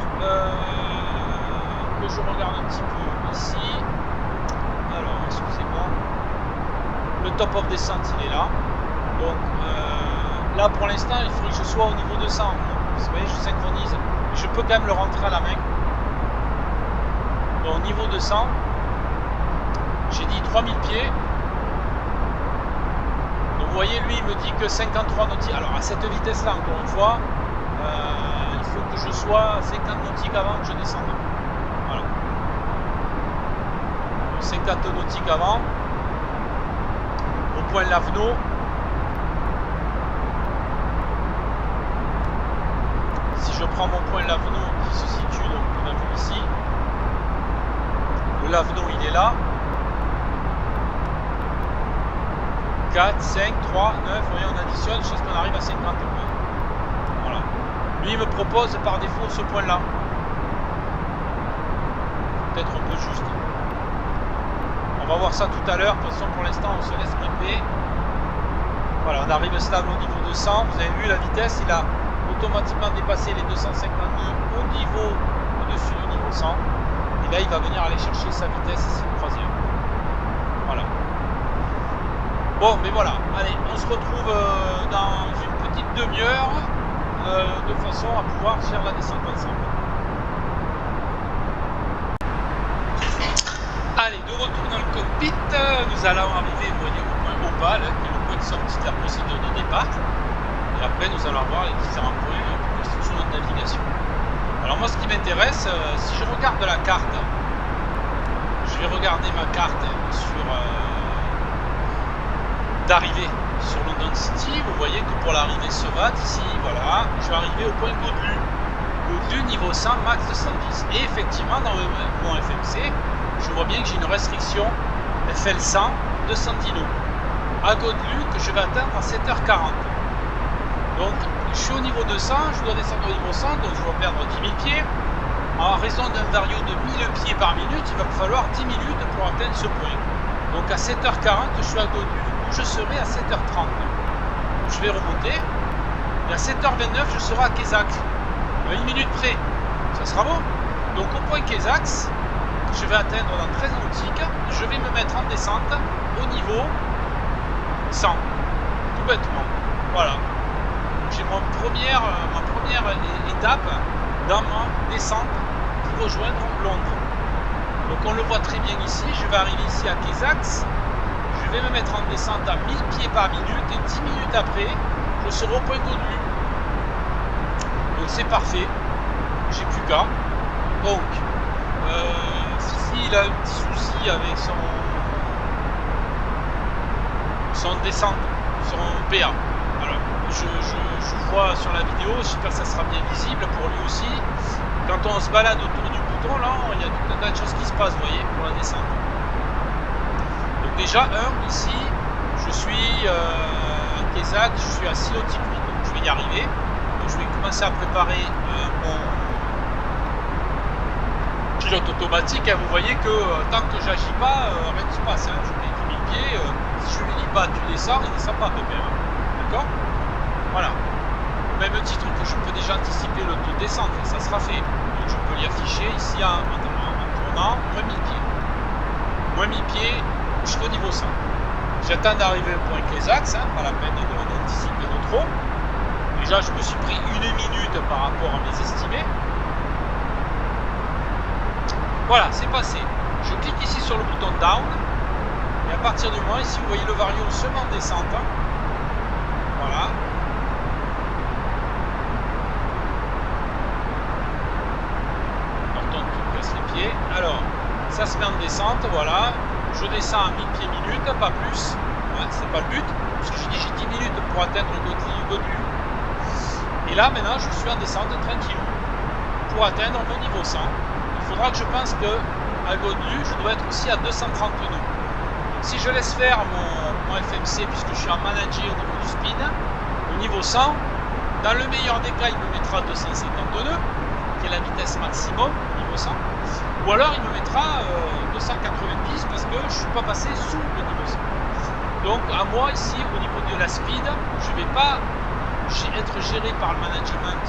que je regarde un petit peu ici. Alors, excusez-moi. Le top of descente, il est là. Donc, là, pour l'instant, il faudrait que je sois au niveau 200. Vous voyez, je synchronise. Je peux quand même le rentrer à la main. Donc, niveau 200. J'ai dit 3000 pieds. Donc, vous voyez, lui, il me dit que 53 nautiques. Alors, à cette vitesse-là, encore une fois, il faut que je sois à 50 nautiques avant que je descende. Voilà. 50 nautiques avant. Au point Laveno. Si je prends mon point Laveno qui se situe, donc on a vu ici. Le Laveno, il est là. 4, 5, 3, 9, vous voyez, on additionne jusqu'à ce qu'on arrive à 50 points. Voilà. Lui, il me propose par défaut ce point-là. Peut-être un peu juste. On va voir ça tout à l'heure. De toute façon, pour l'instant, on se laisse gripper. Voilà, on arrive stable au niveau 200. Vous avez vu la vitesse, il a automatiquement dépassé les 250 nœuds au niveau au-dessus du niveau 100. Et là, il va venir aller chercher sa vitesse ici, le troisième. Voilà. Bon, mais voilà, allez, on se retrouve dans une petite demi-heure de façon à pouvoir faire la descente ensemble. Allez, de retour dans le cockpit, nous allons arriver au point Opal, qui est le point de sortie de la procédure de départ. Et après, nous allons voir les différents points qui constituent notre navigation. Alors moi, ce qui m'intéresse, si je regarde la carte, je vais regarder ma carte sur... d'arrivée sur London City, vous voyez que pour l'arrivée SEVAT ici, voilà, je vais arriver au point Godlu. Godlu niveau 100, max 210. Et effectivement, dans mon FMC, je vois bien que j'ai une restriction FL100 de 110 nœuds. À Godlu, que je vais atteindre à 7h40. Donc, je suis au niveau 200, je dois descendre au niveau 100, donc je dois perdre 10 000 pieds. En raison d'un vario de 1000 pieds par minute, il va me falloir 10 minutes pour atteindre ce point. Donc à 7h40, je suis à Godlu. Je serai à 7h30. Je vais remonter. Et à 7h29, je serai à Quézac. À 1 minute près. Ça sera bon. Donc au point Quézac, je vais atteindre dans 13 nautiques. Je vais me mettre en descente au niveau 100. Tout bêtement. Voilà. J'ai ma première étape dans ma descente pour rejoindre Londres. Donc on le voit très bien ici. Je vais arriver ici à Quézac. Je vais me mettre en descente à 1000 pieds par minute et 10 minutes après, je serai au point Godlu. Donc c'est parfait, j'ai plus qu'à. Donc, Fifi il a un petit souci avec son descente, son PA. Alors, je vois sur la vidéo, j'espère que ça sera bien visible pour lui aussi. Quand on se balade autour du bouton, là, il y a tout un tas de choses qui se passent, vous voyez, pour la descente. Déjà, ici, je suis à Quézac, je suis à 6 nautiques 8, donc je vais y arriver. Donc je vais commencer à préparer mon pilote automatique. Hein. Vous voyez que tant que j'agis pas, rien ne se passe. Hein. Je mets 10 000 pieds, si je lui dis pas tu descends, il ne descend pas de même. D'accord? Voilà. Au même titre que je peux déjà anticiper le taux de descente, ça sera fait. Donc je peux l'y afficher ici en tournant moins 1000 pieds. Moins 1000 pieds. Je suis au niveau 100. J'attends d'arriver au point Quézac, hein, pas la peine d'anticiper de trop. Déjà, je me suis pris 1 minute par rapport à mes estimés. Voilà, c'est passé. Je clique ici sur le bouton down. Et à partir du moment, ici, vous voyez le vario se met en descente. Voilà. Norton qui me casse les pieds. Alors, ça se met en descente, voilà. Je descends à 1000 pieds minute, pas plus. Ouais, c'est pas le but, parce que j'ai dit j'ai 10 minutes pour atteindre le Godlu. Et là, maintenant, je suis en descente tranquille. Pour atteindre mon niveau 100, il faudra que je pense que à Godlu, je dois être aussi à 230 nœuds. Donc, si je laisse faire mon FMC, puisque je suis en manager au niveau du speed, au niveau 100, dans le meilleur des cas, il me mettra 250 nœuds, qui est la vitesse maximum au niveau 100. Ou alors il me mettra 290 parce que je ne suis pas passé sous le niveau 100. Donc à moi ici au niveau de la speed, je vais pas être géré par le management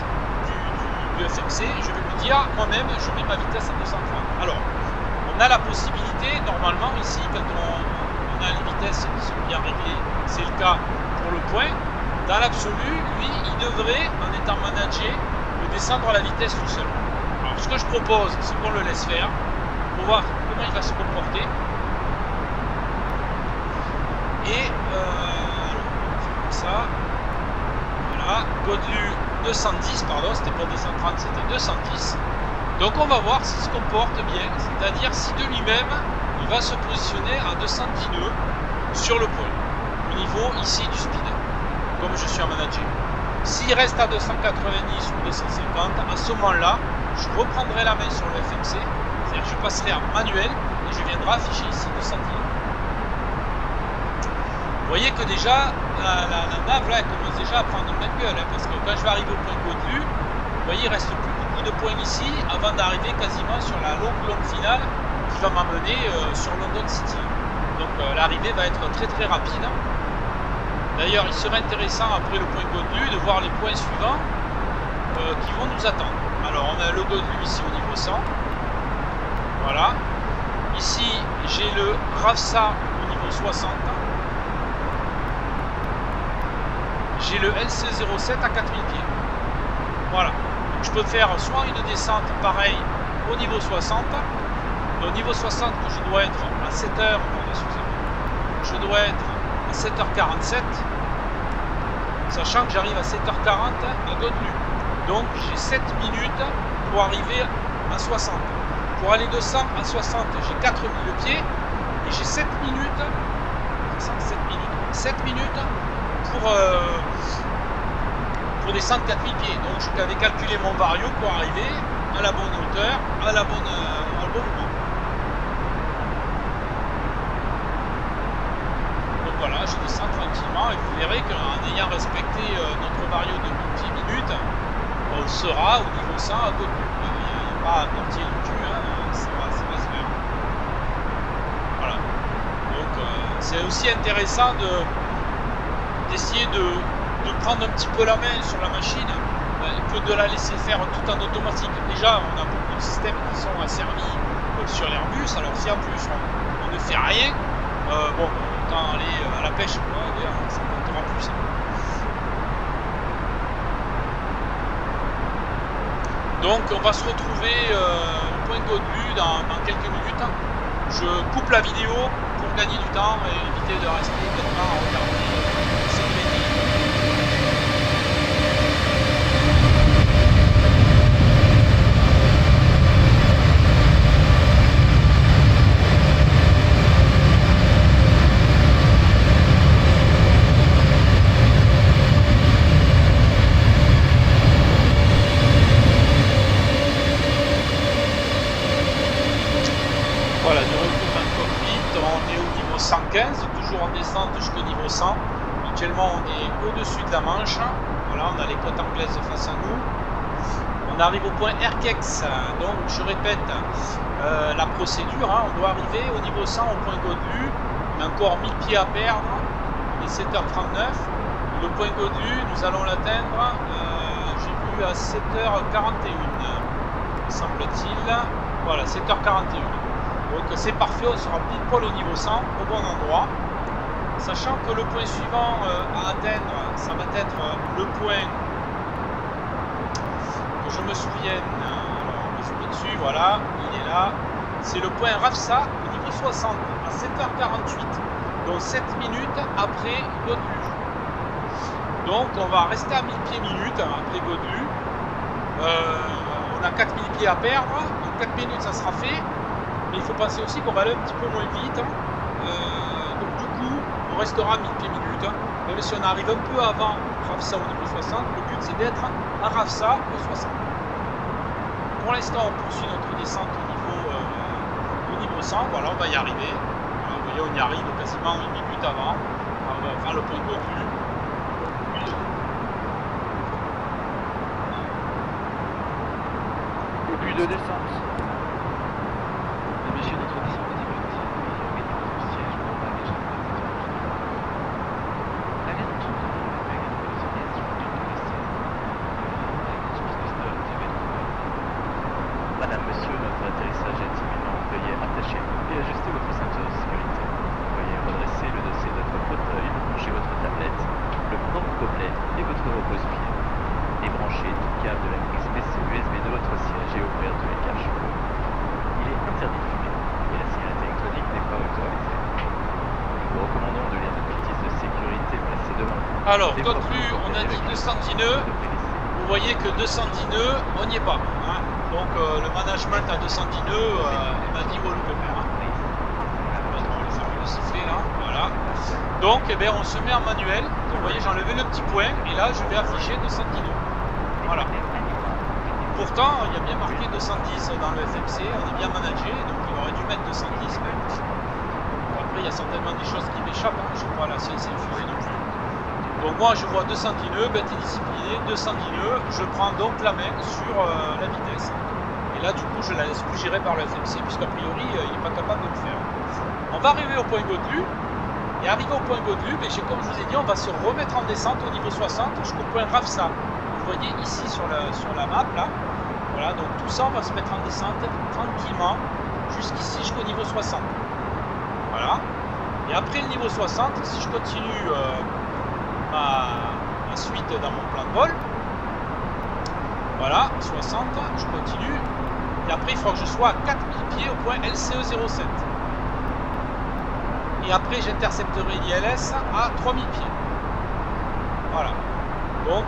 du FMC, je vais lui dire moi-même je mets ma vitesse à 230. Alors, on a la possibilité, normalement ici, quand on a les vitesses qui sont bien réglées, c'est le cas pour le point, dans l'absolu, lui, il devrait, en étant managé, descendre à la vitesse tout seul. Alors, ce que je propose, c'est qu'on le laisse faire, pour voir comment il va se comporter. Et, ça, voilà, Godelu 210, pardon, c'était pas 230, c'était 210. Donc on va voir s'il se comporte bien, c'est-à-dire si de lui-même, il va se positionner à 210 nœuds sur le point, au niveau ici du speed, comme je suis un manager. S'il reste à 290 ou 250, à ce moment-là, je reprendrai la main sur le FMC, c'est-à-dire que je passerai en manuel et je viendrai afficher ici 210 nœuds. Vous voyez que déjà, la nave là, elle commence déjà à prendre une gueule, hein, parce que quand je vais arriver au point Godelu, vous voyez, il reste plus beaucoup de points ici avant d'arriver quasiment sur la longue finale qui va m'amener sur London City. Donc l'arrivée va être très très rapide. D'ailleurs, il serait intéressant après le point Godelu de voir les points suivants qui vont nous attendre. Alors on a le Godelu ici au niveau 100. Voilà. Ici, j'ai le Rafsa au niveau 60. J'ai le LC07 à 4000 pieds. Voilà. Donc, je peux faire soit une descente pareille au niveau 60. Au niveau 60, que je dois être à 7h. Je dois être à 7h47. Sachant que j'arrive à 7h40 à Godelu. Donc j'ai 7 minutes pour arriver à 60. Pour aller de 100 à 60, j'ai 4000 pieds. Et j'ai 7 minutes. 7 minutes pour descendre 4000 pieds. Donc j'avais calculé mon vario pour arriver à la bonne hauteur, à la bonne au bon moment. Donc voilà, je descends tranquillement et vous verrez qu'en ayant respecté notre vario de multi-minutes, on sera au niveau 100 à Godelu. Il n'y a pas à porter le cul, hein, ça va se faire. Voilà. Donc c'est aussi intéressant d'essayer de prendre un petit peu la main sur la machine que de la laisser faire tout en automatique. Déjà, on a beaucoup de systèmes qui sont asservis sur l'Airbus, alors si en plus on ne fait rien, bon, autant aller à la pêche, quoi, ça comptera plus. Donc on va se retrouver au point Godelu dans quelques minutes. Je coupe la vidéo pour gagner du temps et éviter de rester complètement à regarder ces crédits. Voilà, de retour dans le cockpit, on est au niveau 115, toujours en descente jusqu'au niveau 100. Actuellement, on est au-dessus de la Manche. Voilà, on a les côtes anglaises face à nous. On arrive au point Erkex. Donc, je répète la procédure. Hein. On doit arriver au niveau 100 au point Godelu. On a encore 1000 pieds à perdre. Il est 7h39. Le point Godelu, nous allons l'atteindre, j'ai vu à 7h41, semble-t-il. Voilà, 7h41. Donc c'est parfait, on sera pile poil au niveau 100, au bon endroit. Sachant que le point suivant à atteindre, ça va être le point que je me souvienne, alors je me dessus, voilà, il est là. C'est le point Rafsa au niveau 60 à 7h48, donc 7 minutes après Godelu. Donc on va rester à 1000 pieds minutes après Godelu. On a 4000 pieds à perdre, donc 4 minutes ça sera fait. Mais il faut penser aussi qu'on va aller un petit peu moins vite. Donc du coup, on restera à 1000 pieds minutes. Même si on arrive un peu avant Rafsa au niveau 60, le but c'est d'être à Rafsa au 60. Pour l'instant, on poursuit notre descente au niveau 100. Voilà, on va y arriver. Vous voyez, on y arrive quasiment une minute avant. On va faire le point de Godelu. Et puis de descente. Messieurs, notre descente est effective. Notre siège pour pas déjà. La vérité, on va faire une position Alors, conclu, on a dit 210 nœuds. Vous voyez que 210 nœuds, on n'y est pas. Hein. Donc le management à 210 nœuds, il m'a dit où le faire. Hein. On va faire le sifflet là, voilà. Donc eh bien, on se met en manuel. Donc, vous voyez, j'ai enlevé le petit point et là je vais afficher 210 nœuds. Voilà. Pourtant, il y a bien marqué 210 dans le FMC, on est bien managé, donc il aurait dû mettre 210 même. Après, il y a certainement des choses qui m'échappent, hein. Je ne sais pas la science infusée non plus. Donc moi je vois 210 nœuds, bête et discipliné, 210 nœuds, je prends donc la main sur la vitesse. Et là du coup je la laisse plus gérer par le FMC puisqu'a priori il n'est pas capable de le faire. On va arriver au point Godelu, et arrivé au point Godelu, comme je vous ai dit, on va se remettre en descente au niveau 60 jusqu'au point Rafsa. Vous voyez ici sur la map là. Voilà, donc tout ça on va se mettre en descente tranquillement jusqu'ici jusqu'au niveau 60. Voilà. Et après le niveau 60, si je continue ma suite dans mon plan de vol, voilà, 60, je continue, et après il faudra que je sois à 4000 pieds au point LCE07. Et après j'intercepterai l'ILS à 3000 pieds. Voilà. Donc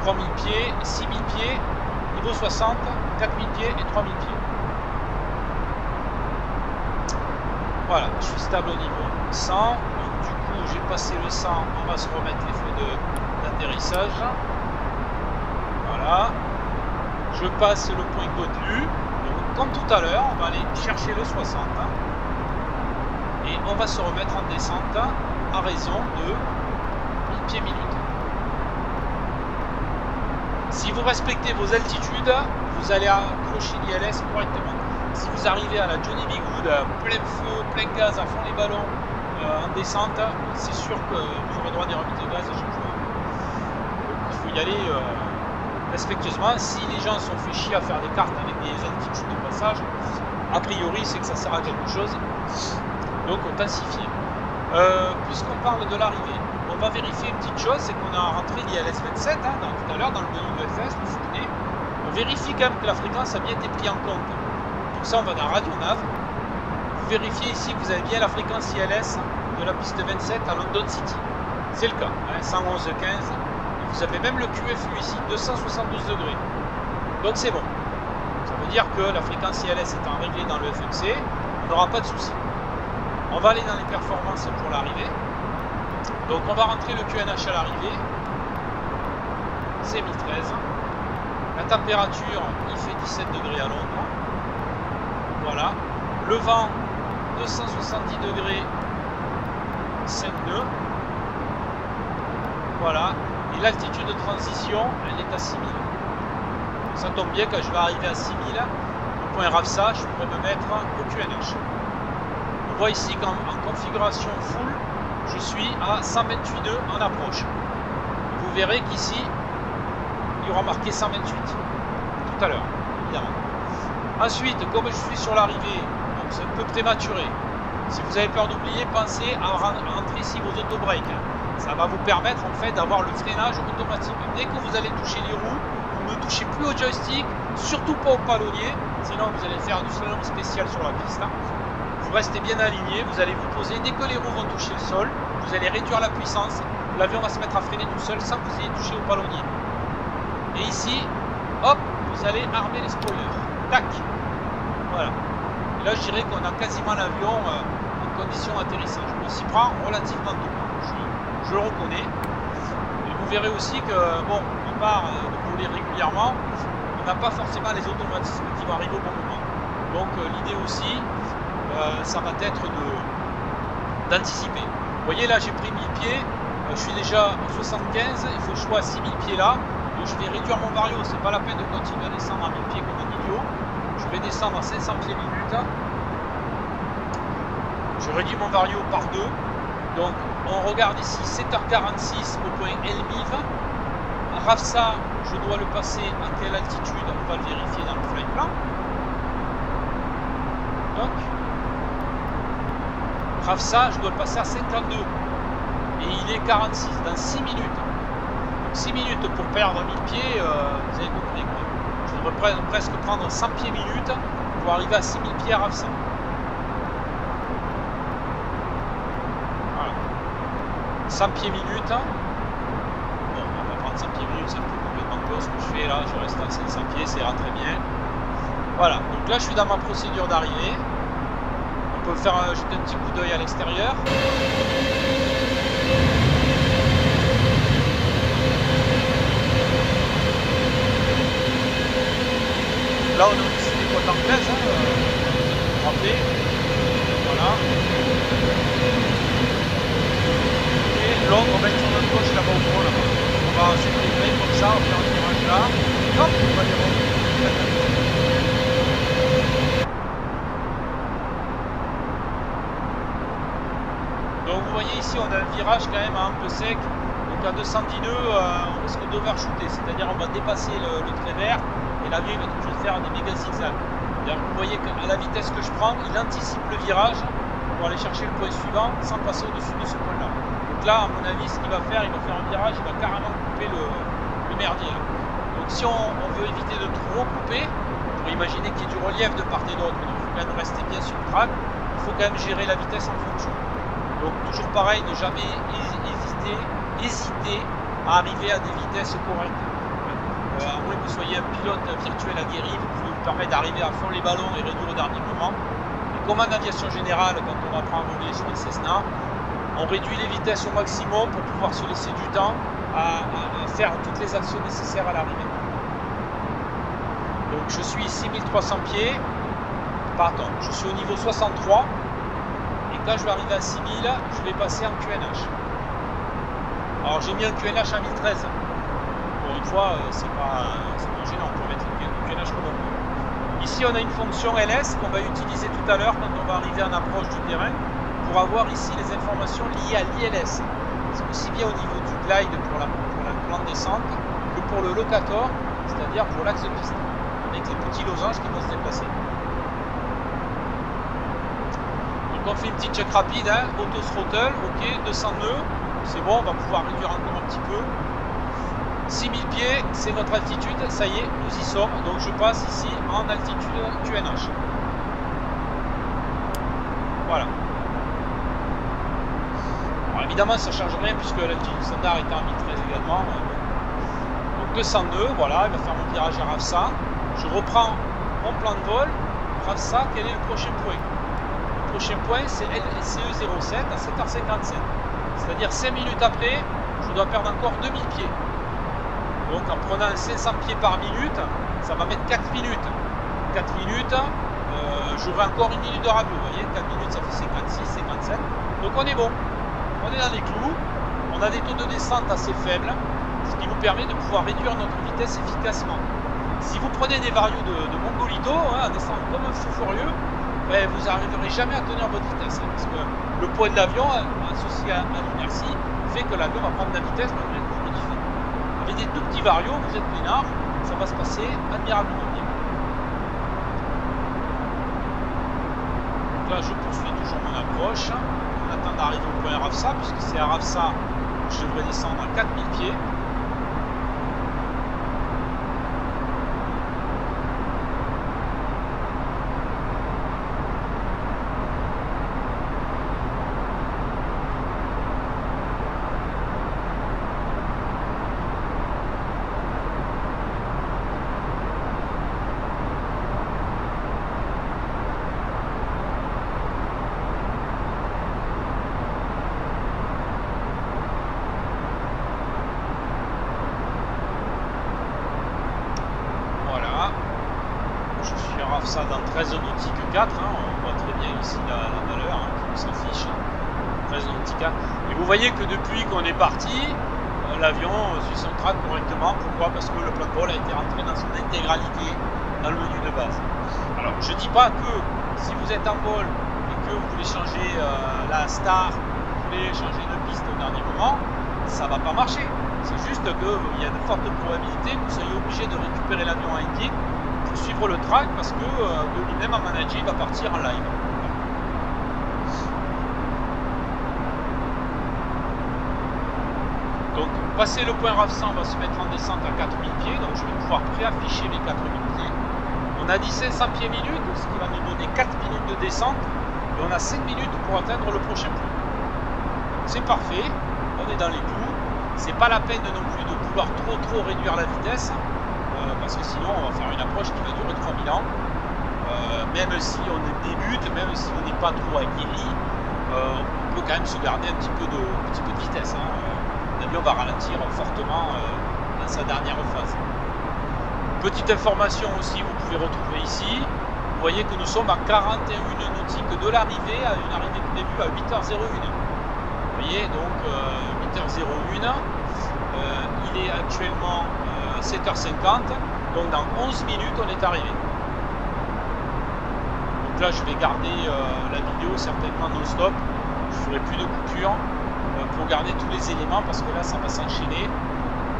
3000 pieds, 6000 pieds, niveau 60, 4000 pieds et 3000 pieds. Voilà, je suis stable au niveau 100. Donc du coup, j'ai passé le 100, on va se remettre les feux d'atterrissage. Voilà. Je passe le point Godelu. Donc comme tout à l'heure, on va aller chercher le 60. Et on va se remettre en descente à raison de 1000 pieds minutes. Si vous respectez vos altitudes, vous allez accrocher l'ILS correctement. Si vous arrivez à la Johnny B. Goode, plein feu, plein gaz, à fond les ballons, en descente, c'est sûr que vous aurez droit à des remises de gaz à chaque fois. Donc il faut y aller respectueusement. Si les gens sont fait chier à faire des cartes avec des altitudes de passage, a priori c'est que ça sert à quelque chose. Donc intensifier. Puisqu'on parle de l'arrivée, on va vérifier une petite chose, c'est qu'on a rentré l'ILS 27 tout à l'heure dans le menu de FS, vous vous souvenez. On vérifie quand même que la fréquence a bien été prise en compte. Donc ça on va dans Radio Nav. Vous vérifiez ici que vous avez bien la fréquence ILS de la piste 27 à London City. C'est le cas, 111,15. Vous avez même le QFU ici, 272 degrés. Donc c'est bon. Ça veut dire que la fréquence ILS étant réglée dans le FMC, on n'aura pas de soucis. On va aller dans les performances pour l'arrivée. Donc on va rentrer le QNH à l'arrivée. C'est 1013. La température, il fait 17 degrés à l'ombre. Voilà. Le vent, 270 degrés, 5 nœuds. Voilà. Et l'altitude de transition, elle est à 6000. Ça tombe bien, quand je vais arriver à 6000, au point Rafsa, je pourrais me mettre au QNH. On voit ici qu'en configuration full, je suis à 128 nœuds en approche. Vous verrez qu'ici, il y aura marqué 128 tout à l'heure, évidemment. Ensuite, comme je suis sur l'arrivée, donc c'est un peu prématuré. Si vous avez peur d'oublier, pensez à rentrer ici vos auto-breaks. Ça va vous permettre en fait d'avoir le freinage automatique. Dès que vous allez toucher les roues, vous ne touchez plus au joystick, surtout pas au palonnier, sinon vous allez faire du slalom spécial sur la piste. Vous restez bien aligné, vous allez vous poser, dès que les roues vont toucher le sol, vous allez réduire la puissance, l'avion va se mettre à freiner tout seul sans que vous ayez touché au palonnier. Et ici, hop, vous allez armer les spoilers. Tac. Voilà. Et là, je dirais qu'on a quasiment l'avion en condition d'atterrissage. On s'y prend relativement tôt. Je le reconnais. Et vous verrez aussi que, bon, on part de voler régulièrement, on n'a pas forcément les automatismes qui vont arriver au bon moment. Donc, l'idée aussi, ça va être d'anticiper. Vous voyez, là, j'ai pris 1000 pieds. Je suis déjà en 75. Il faut que je sois à 6000 pieds là. Donc, je vais réduire mon vario. C'est pas la peine de continuer à descendre à 1000 pieds comme un idiot. Je vais descendre à 500 pieds minute. Je réduis mon vario par 2. Donc on regarde ici 7h46 au point Elmiv. Rafsa, je dois le passer à quelle altitude? On va le vérifier dans le flight plan. Donc Rafsa, je dois le passer à 52. Et il est 46 dans 6 minutes. Donc 6 minutes pour perdre 1000 pieds, vous avez compris quoi. Je devrais presque prendre 100 pieds minutes pour arriver à 6000 pieds à Rafsa. Voilà. 100 pieds minutes. Bon, on va prendre 100 pieds minutes, c'est un peu complètement clos ce que je fais là, je reste à 500 pieds, ça ira très bien. Voilà, donc là je suis dans ma procédure d'arrivée. On peut faire jeter un petit coup d'œil à l'extérieur. Là on a aussi des côtes anglaises, hein, vous vous rappelez. Voilà. Et Londres, on va être sur notre gauche là-bas au fond, là-bas. On va s'intégrer comme ça, on fait un virage là. Hop, on va les remonter. Donc vous voyez ici on a un virage quand même à un peu sec, donc à 210 nœuds on risque d'overshooter, c'est-à-dire on va dépasser le trait vert et l'avion il va toujours faire des méga zigzags. Vous voyez qu'à la vitesse que je prends, il anticipe le virage pour aller chercher le point suivant sans passer au-dessus de ce point-là. Donc là à mon avis ce qu'il va faire, il va faire un virage, il va carrément couper le merdier. Là. Donc si on veut éviter de trop couper, pour imaginer qu'il y ait du relief de part et d'autre, il faut quand même rester bien sur le track, il faut quand même gérer la vitesse en fonction. Donc toujours pareil, ne jamais hésiter à arriver à des vitesses correctes. À moins que vous soyez un pilote virtuel aguerri, qui vous permet d'arriver à fond les ballons et réduire au dernier moment. Et comme en aviation générale, quand on apprend à voler sur les Cessna, on réduit les vitesses au maximum pour pouvoir se laisser du temps à faire toutes les actions nécessaires à l'arrivée. Donc je suis 6300 pieds, pardon, je suis au niveau 63. Quand je vais arriver à 6000, je vais passer en QNH. Alors j'ai mis un QNH à 1013. Pour une fois, c'est pas gênant, on peut mettre le QNH comme on veut. Ici on a une fonction LS qu'on va utiliser tout à l'heure quand on va arriver en approche du terrain pour avoir ici les informations liées à l'ILS. C'est aussi bien au niveau du glide pour la plan de descente que pour le locator, c'est-à-dire pour l'axe de piste, avec les petits losanges qui vont se déplacer. On fait une petite check rapide, hein, auto throttle, ok, 200 nœuds, c'est bon, on va pouvoir réduire encore un petit peu. 6000 pieds, c'est notre altitude, ça y est, nous y sommes, donc je passe ici en altitude QNH. Voilà. Alors évidemment ça ne change rien puisque l'altitude standard est en 1013 également. Donc 200 nœuds, voilà, il va faire mon virage à Rafsa. Je reprends mon plan de vol. Rafsa, quel est le prochain point? Le prochain point c'est LCE07 à 7h57. C'est-à-dire 5 minutes après, je dois perdre encore 2000 pieds. Donc en prenant 500 pieds par minute, ça va mettre 4 minutes. 4 minutes, j'aurai encore une minute de radio. Vous voyez, 4 minutes ça fait 56, 57. Donc on est bon. On est dans les clous. On a des taux de descente assez faibles, ce qui nous permet de pouvoir réduire notre vitesse efficacement. Si vous prenez des varios de Mongolito, hein, à descendre comme un fou furieux, ben, vous n'arriverez jamais à tenir votre vitesse. Hein, parce que le poids de l'avion, associé à l'inertie, fait que l'avion va prendre de la vitesse malgré que vous modifiez. Avec des tout petits varios, vous êtes peinard, ça va se passer admirablement bien. Donc là, je poursuis toujours mon approche. On attend d'arriver au point Rafsa, puisque c'est à Rafsa que je devrais descendre à 4000 pieds. Ça dans 13 nautique 4, hein, on voit très bien ici la valeur hein, qui s'affiche, 13 nautique 4. Et vous voyez que depuis qu'on est parti, l'avion suit son track correctement. Pourquoi? Parce que le plan de vol a été rentré dans son intégralité dans le menu de base. Alors je dis pas que si vous êtes en vol et que vous voulez changer la star, vous voulez changer de piste au dernier moment, ça va pas marcher. C'est juste qu'il y a de fortes probabilités que vous soyez obligé de récupérer l'avion en ending pour suivre le track parce que de lui-même en manager va partir en live. Donc passer le point Rafsa, on va se mettre en descente à 4000 pieds, donc je vais pouvoir préafficher les 4000 pieds. On a dit 500 pieds minutes, ce qui va nous donner 4 minutes de descente et on a 5 minutes pour atteindre le prochain point. C'est parfait, on est dans les clous. C'est pas la peine non plus de vouloir trop réduire la vitesse, parce que sinon on va faire une approche qui va durer 3000 ans. Même si on débute, même si on n'est pas trop aguerri, on peut quand même se garder un petit peu de vitesse. Hein. L'avion va ralentir fortement dans sa dernière phase. Petite information aussi, vous pouvez retrouver ici. Vous voyez que nous sommes à 41 nautiques de l'arrivée, à une arrivée prévue à 8h01. Vous voyez, donc 8h01, il est actuellement 7h50, donc dans 11 minutes on est arrivé. Donc là je vais garder la vidéo certainement non-stop, je ferai plus de coupures pour garder tous les éléments parce que là ça va s'enchaîner.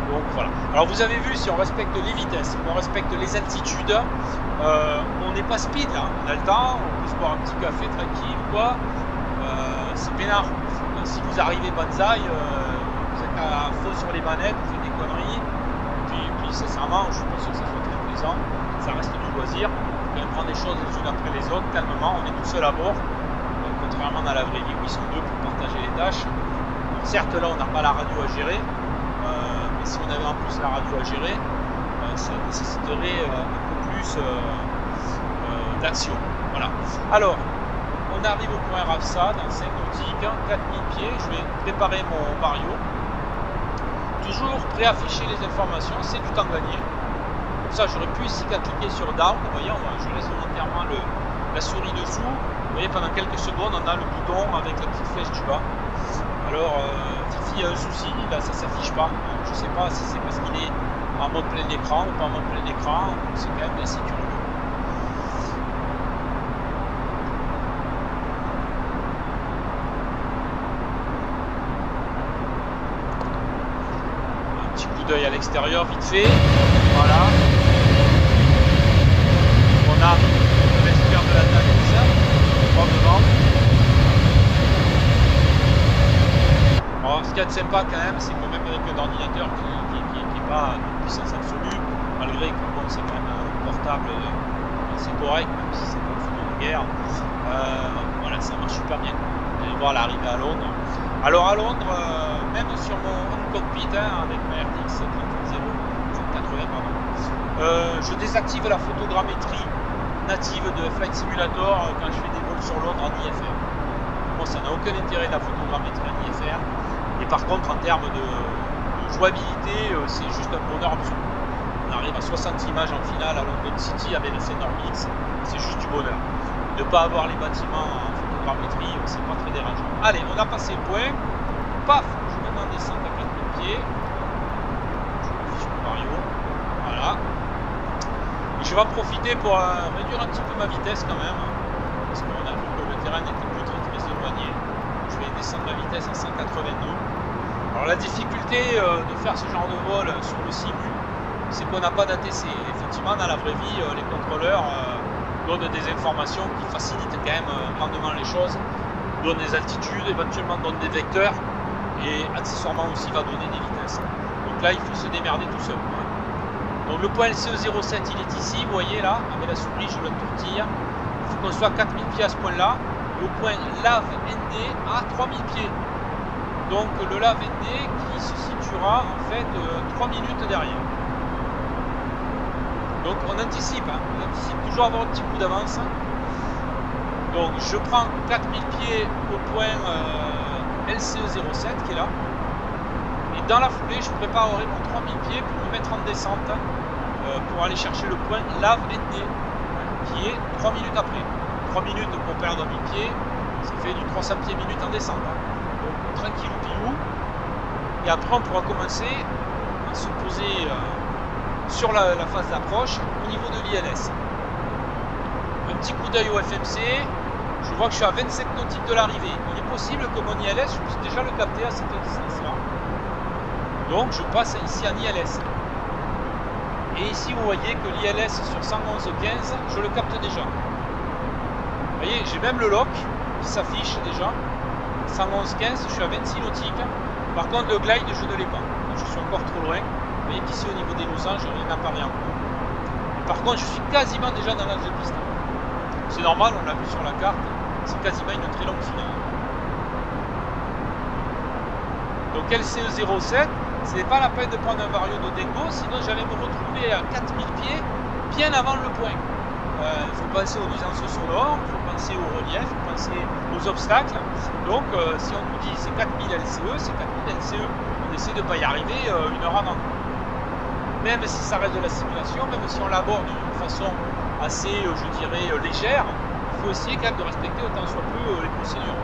Donc voilà. Alors vous avez vu, si on respecte les vitesses, on respecte les altitudes, on n'est pas speed là, on a le temps, on peut se boire un petit café tranquille ou quoi, c'est peinard. Si vous arrivez banzai, vous êtes à fond sur les manettes, vous faites des conneries, puis sincèrement, je suis pas sûr que ça soit très plaisant, ça reste du loisir, on peut prendre les choses les unes après les autres, calmement, on est tout seul à bord, contrairement à la vraie vie où ils sont deux pour partager les tâches. Alors, certes là on n'a pas la radio à gérer, mais si on avait en plus la radio à gérer, ça nécessiterait un peu plus d'action. Voilà. Alors, on arrive au point Rafsa dans 5 nautiques, 4000 pieds, je vais préparer mon Vario. Toujours préafficher les informations, c'est du temps gagné. Comme ça, j'aurais pu ici qu'à cliquer sur Down, vous voyez, je laisse volontairement la souris dessous. Vous voyez, pendant quelques secondes, on a le bouton avec la petite flèche du bas. Alors, Fifi a un souci, là ça s'affiche pas. Je sais pas si c'est parce qu'il est en mode plein écran ou pas en mode plein écran, c'est quand même assez curieux. D'œil à l'extérieur vite fait, voilà, on a l'espère de la Thalys, droit devant. Alors ce qu'il y a de sympa quand même, c'est que même avec un ordinateur qui n'est pas de puissance absolue, malgré que bon, c'est quand même un portable assez correct, même si c'est pas le fond de guerre, voilà, ça marche super bien. Vous allez voir l'arrivée à Londres. Alors à Londres, même sur mon cockpit, avec ma RTX 3080, je désactive la photogrammétrie native de Flight Simulator quand je fais des vols sur Londres en IFR. Bon, ça n'a aucun intérêt la photogrammétrie en IFR. Et par contre, en termes de jouabilité, c'est juste un bonheur absolu. On arrive à 60 images en finale à London City avec la Normix, c'est juste du bonheur. Ne pas avoir les bâtiments en photogrammétrie, c'est pas très dérangeant. Allez, on a passé le point. Paf, je vais maintenant descendre à 4000 pieds. Je m'affiche mon Vario. Voilà. Et je vais en profiter pour réduire un petit peu ma vitesse quand même. Parce qu'on a vu que le terrain n'était plus très éloigné. Je vais descendre ma vitesse à 182. Alors la difficulté de faire ce genre de vol sur le simu, c'est qu'on n'a pas d'ATC. Effectivement, dans la vraie vie, les contrôleurs donnent des informations qui facilitent quand même grandement les choses, donnent des altitudes, éventuellement donnent des vecteurs, et accessoirement aussi va donner des vitesses. Donc là, il faut se démerder tout seul. Donc le point LCE07, il est ici, vous voyez là, avec la souris, je le tourtille. Il faut qu'on soit à 4000 pieds à ce point-là. Le point LAV ND à 3000 pieds. Donc le LAV ND qui se situera en fait 3 minutes derrière. Donc on anticipe toujours avoir un petit coup d'avance. Donc je prends 4000 pieds au point LCE07 qui est là. Et dans la foulée, je préparerai mon 3000 pieds pour me mettre en descente pour aller chercher le point LAV ND qui est 3 minutes après. 3 minutes pour perdre 1000 pieds, ça fait du 300 pieds minute en descente. Donc tranquillou pilou. Et après on pourra commencer à se poser sur la phase d'approche au niveau de l'ILS. Un petit coup d'œil au FMC, je vois que je suis à 27 nautiques de l'arrivée. Il est possible que mon ILS, je puisse déjà le capter à cette distance-là. Donc je passe ici en ILS. Et ici vous voyez que l'ILS sur 111.15, je le capte déjà. Vous voyez, j'ai même le lock qui s'affiche déjà. 111.15, je suis à 26 nautiques. Par contre le glide, je ne l'ai pas. Je suis encore trop loin. Vous voyez qu'ici au niveau des losanges, rien n'apparaît encore. Par contre, je suis quasiment déjà dans l'axe de piste. C'est normal, on l'a vu sur la carte, c'est quasiment une très longue finale. Donc LCE 07, c'est pas la peine de prendre un vario de Dengo, sinon j'allais me retrouver à 4000 pieds bien avant le point. Il faut penser aux nuisances sonores, il faut penser au relief, il faut penser aux obstacles. Donc si on nous dit c'est 4000 LCE, c'est 4000 LCE. On essaie de ne pas y arriver une heure avant. Même si ça reste de la simulation, même si on l'aborde d'une façon assez, je dirais, légère, il faut essayer quand même de respecter autant soit peu les procédures.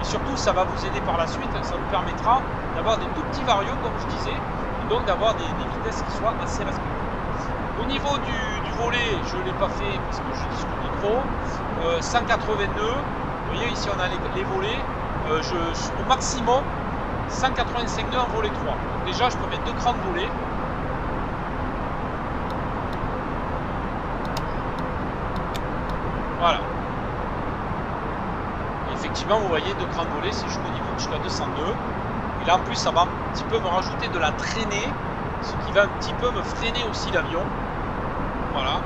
Et surtout, ça va vous aider par la suite, ça vous permettra d'avoir des tout petits varios, comme je disais, et donc d'avoir des vitesses qui soient assez respectées. Au niveau du volet, je ne l'ai pas fait parce que je discute micro. 182, vous voyez ici on a les volets, au maximum 185 nœuds en volet 3. Donc déjà je peux mettre 2 crans de volets. Voilà. Et effectivement vous voyez 2 crans de volets, c'est jusqu'au niveau jusqu'à 202. Et là en plus ça va un petit peu me rajouter de la traînée, ce qui va un petit peu me freiner aussi l'avion. Voilà.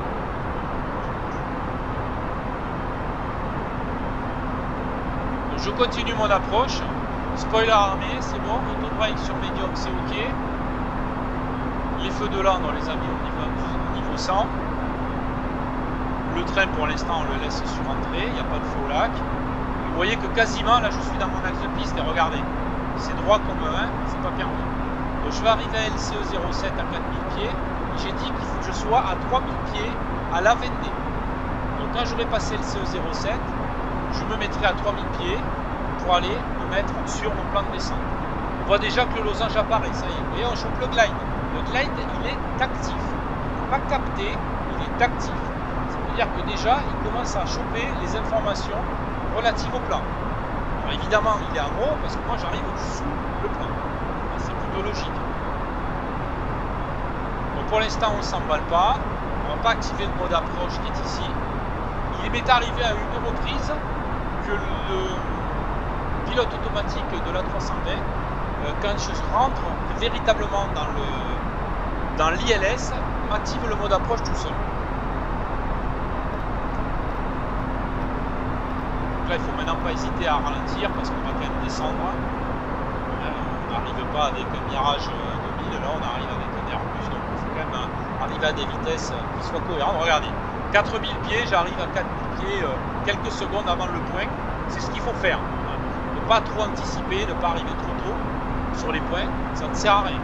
Donc je continue mon approche. Spoiler armé, c'est bon. Autobrake sur médium, c'est ok. Les feux de land, on les a mis au niveau 100. Le train, pour l'instant, on le laisse sur entrée. Il n'y a pas de feu au lac. Vous voyez que quasiment, là, je suis dans mon axe de piste. Et regardez, c'est droit comme un, c'est pas permis. Donc je vais arriver à LCE 07 à 4000 pieds. J'ai dit qu'il faut que je sois à 3000 pieds à la Vendée. Donc quand j'aurai passé le CE 07, je me mettrai à 3000 pieds pour aller me mettre sur mon plan de descente. On voit déjà que le losange apparaît, ça y est. Vous voyez, on chope le glide. Le glide, il est actif. Il n'est pas capté, il est actif. C'est-à-dire que déjà, il commence à choper les informations relatives au plan. Alors évidemment, il est en haut parce que moi j'arrive sous le plan. C'est plutôt logique. Pour l'instant, on ne s'emballe pas. On ne va pas activer le mode approche qui est ici. Il m'est arrivé à une reprise que le pilote automatique de la 320, quand je rentre véritablement dans l'ILS, active le mode approche tout seul. Donc là, il ne faut maintenant pas hésiter à ralentir parce qu'on va quand même descendre. On n'arrive pas avec un Mirage 2000, là on arrive avec un Airbus, donc il faut quand même arriver à des vitesses qui soient cohérentes. Regardez, 4000 pieds, j'arrive à 4000 pieds quelques secondes avant le point, c'est ce qu'il faut faire. Ne pas trop anticiper, ne pas arriver trop tôt sur les points, ça ne sert à rien.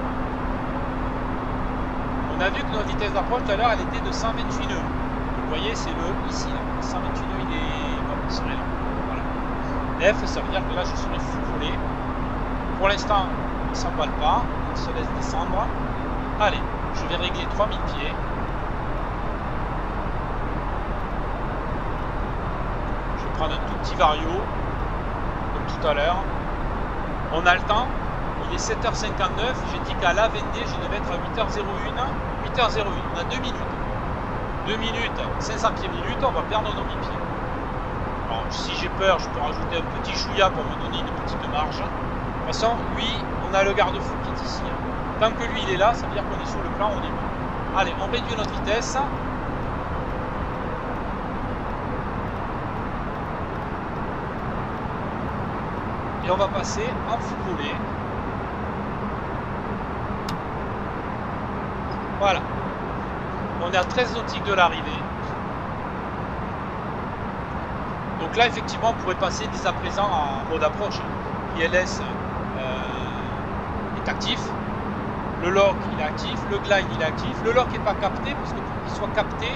On a vu que notre vitesse d'approche tout à l'heure, elle était de 128 nœuds. Vous voyez, c'est le ici, là. 128 nœuds, il serait là. Voilà. F, ça veut dire que là, je serai full volé. Pour l'instant, on ne s'emballe pas, on se laisse descendre. Allez, je vais régler 3000 pieds. Je vais prendre un tout petit vario, comme tout à l'heure. On a le temps, il est 7h59, j'ai dit qu'à la Vendée, je devais être à 8h01. 8h01, on a 2 minutes. 2 minutes, 500 pieds minutes, on va perdre nos 1000 pieds. Alors, si j'ai peur, je peux rajouter un petit chouïa pour me donner une petite marge. De toute façon, lui, on a le garde-fou qui est ici. Tant que lui, il est là, ça veut dire qu'on est sur le plan, on est bon. Allez, on réduit notre vitesse. Et on va passer en full volée. Voilà. On est à 13 nautiques de l'arrivée. Donc là, effectivement, on pourrait passer dès à présent en mode approche. ILS est actif. Le lock, il est actif. Le glide, il est actif. Le lock n'est pas capté, parce que pour qu'il soit capté,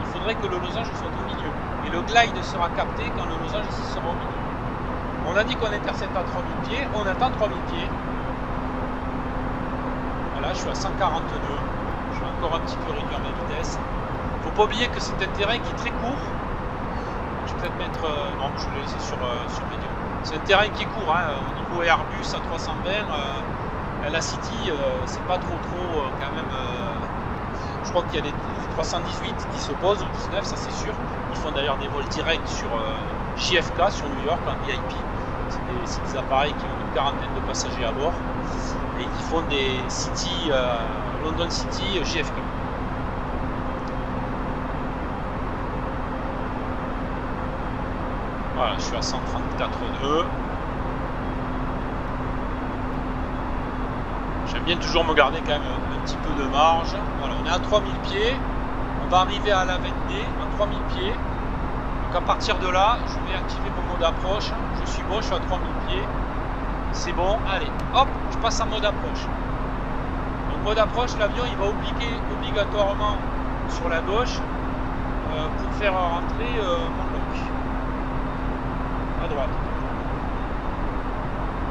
il faudrait que le losange soit au milieu. Et le glide sera capté quand le losange ici sera au milieu. On a dit qu'on intercepte à 3000 pieds. On atteint 3000 pieds. Voilà, je suis à 140 nœuds. Je vais encore un petit peu réduire ma vitesse. Faut pas oublier que c'est un terrain qui est très court. Je vais peut-être mettre... non, je vais le laisser sur médium. C'est un terrain qui est court, hein, au niveau Airbus à 320. La City, c'est pas trop quand même... je crois qu'il y a des 318 qui se posent, ou 19, ça c'est sûr. Ils font d'ailleurs des vols directs sur JFK, sur New York, en VIP. C'est des appareils qui ont une quarantaine de passagers à bord. Et qui font des City, London City, JFK. Voilà, je suis à 134 nœuds. J'aime bien toujours me garder quand même un petit peu de marge. Voilà, on est à 3000 pieds. On va arriver à la Vendée à 3000 pieds. Donc à partir de là, je vais activer mon mode approche. Je suis bon, je suis à 3000 pieds. C'est bon, allez, hop, je passe en mode approche. Donc mode approche, l'avion il va obligatoirement sur la gauche pour faire rentrer mon lock. À droite.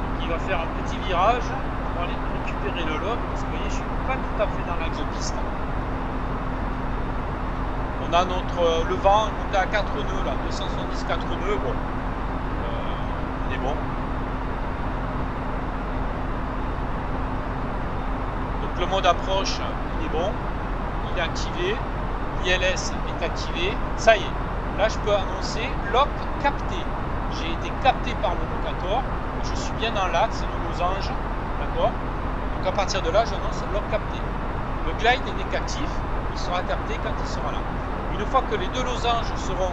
Donc il va faire un petit virage pour aller récupérer le lock, parce que vous voyez, je suis pas tout à fait dans l'axe de piste. On a le vent, on est à 4 nœuds là, 270 4 nœuds, bon, on est bon. Donc le mode approche, il est bon, il est activé, l'ILS est activé, ça y est, là je peux annoncer lock capté. J'ai été capté par le locator, je suis bien dans l'axe du losange, d'accord. Donc à partir de là, j'annonce lock capté. Le glide n'est qu'actif, il sera capté quand il sera là. Une fois que les deux losanges seront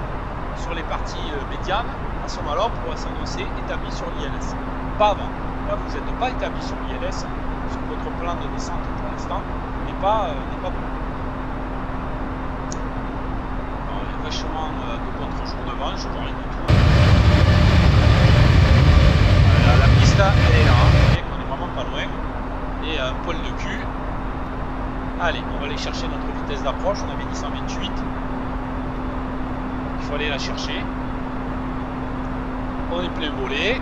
sur les parties médianes, à ce moment-là, on pourra s'annoncer établi sur l'ILS. Pas avant. Là, vous n'êtes pas établi sur l'ILS, parce que votre plan de descente pour l'instant n'est pas bon. Alors, il y a vachement de contre-jour devant, je vois rien du tout. La piste, elle est là, vous voyez qu'on est vraiment pas loin. Et un poil de cul. Allez, on va aller chercher notre vitesse d'approche, on avait dit 128. Il faut aller la chercher. On est plein volet.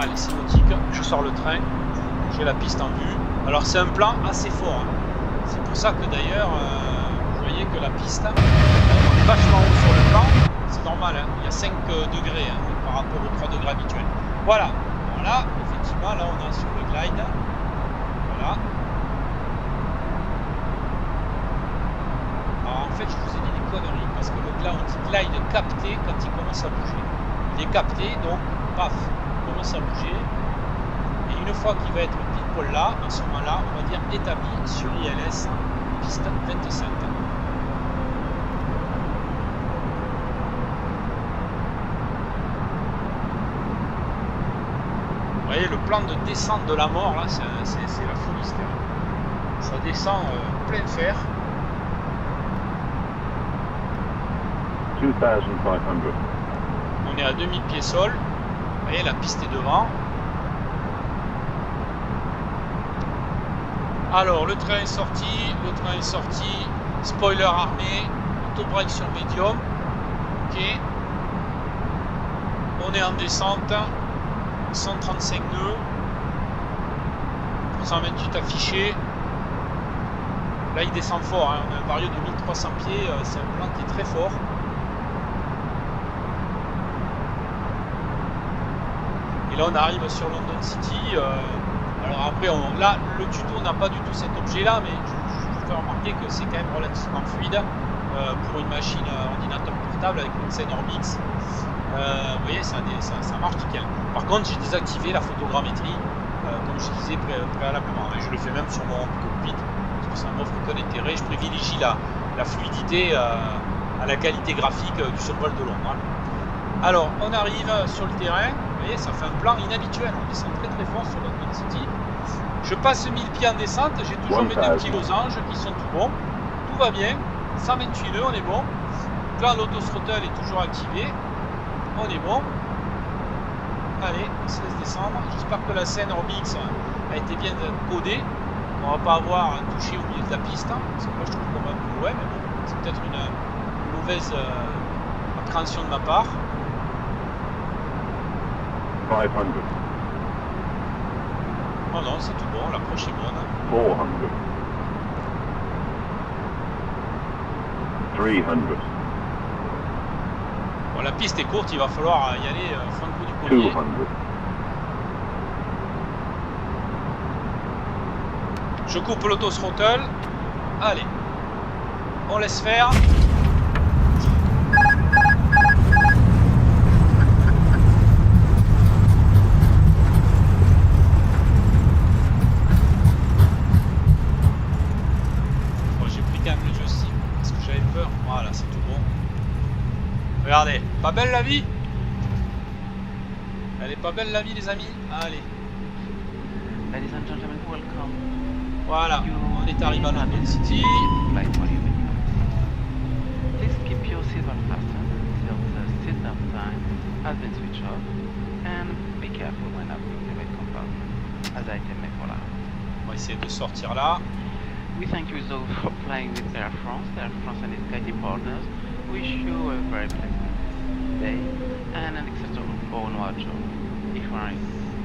Allez, c'est nautique, je sors le train, j'ai la piste en vue. Alors c'est un plan assez fort, hein. C'est pour ça que d'ailleurs, vous voyez que la piste, on est vachement haut sur le plan. C'est normal, hein. Il y a 5 degrés hein, par rapport aux 3 degrés habituels. Voilà, voilà, effectivement, là on est sur le glide. Voilà. Alors en fait, je vous ai dit des conneries, parce que le glide capté quand il commence à bouger. Il est capté, donc, paf, il commence à bouger. Et une fois qu'il va être pile poil là, à ce moment-là, on va dire établi sur ILS, piste 27. Vous voyez le plan de descente de la mort là, c'est la folie, ça descend plein fer. 2500. On est à 2000 pieds sol. Vous voyez la piste est devant. Alors le train est sorti, spoiler armé, auto-brake sur médium. Ok. On est en descente. 135 nœuds, 128 affichés. Là il descend fort, hein. On a un vario de 1300 pieds, c'est un plan qui est très fort. Et là on arrive sur London City. Alors après, là le tuto n'a pas du tout cet objet là, mais je vous fais remarquer que c'est quand même relativement fluide pour une machine ordinateur portable avec une scène Orbix. Vous voyez, ça marche nickel. Par contre, j'ai désactivé la photogrammétrie, comme je disais préalablement. Et je le fais même sur mon cockpit, parce que ça m'offre aucun intérêt. Je privilégie la fluidité à la qualité graphique du survol de Londres. Alors, on arrive sur le terrain. Vous voyez, ça fait un plan inhabituel. On descend très très fort sur London City. Je passe 1000 pieds en descente. J'ai toujours mes 2 petits losanges qui sont tout bons. Tout va bien. 128 nœuds, on est bon. Là, l'autothrottle est toujours activé. On est bon. Allez, on se laisse descendre. J'espère que la scène Orbix a été bien codée. On va pas avoir touché au milieu de la piste. Parce que moi je trouve qu'on va un peu loin, mais bon, c'est peut-être une mauvaise appréhension de ma part. 500. Oh non, c'est tout bon, l'approche est bonne. 400. 300. Bon, la piste est courte, il va falloir y aller franco du collier. 200. Je coupe l'autothrottle. Allez, on laisse faire. Bon, j'ai pris quand même le joystick parce que j'avais peur. Voilà, c'est tout bon. Regardez, pas belle la vie? Elle est pas belle la vie les amis. Allez, Ladies and gentlemen, welcome. voilà, on est arrivé à London City. Flight volume incoming. Please keep your seatbelt fastened until the seatbelt sign has been switched off, and be careful when opening the red compartment, as item may fall out. On va essayer de sortir là. We thank you though for flying with Air France and its SkyTeam partners. Wish you a very pleasant day and an acceptable bon voyage if you are in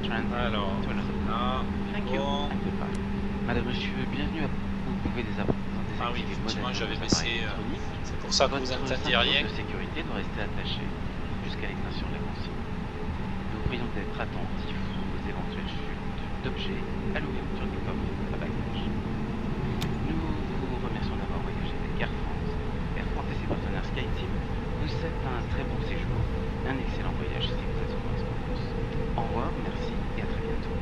transit Alors, to another. là, Thank you bon. and goodbye. Madame, monsieur, bienvenue à vous. Vous pouvez désactiver Ah oui, effectivement, le j'avais mode baissé. électronique. C'est pour ça que vous Votre entendiez ceinture rien. de sécurité doit rester attachée jusqu'à l'extinction de la consigne. Nous vous prions d'être attentifs aux éventuelles chutes d'objets à l'ouverture du coffre à bagages. Nous vous remercions d'avoir voyagé avec Air France. Air France et ses partenaires SkyTeam vous souhaitent un très bon séjour, un excellent voyage si vous êtes en correspondance. Au revoir, merci et à très bientôt.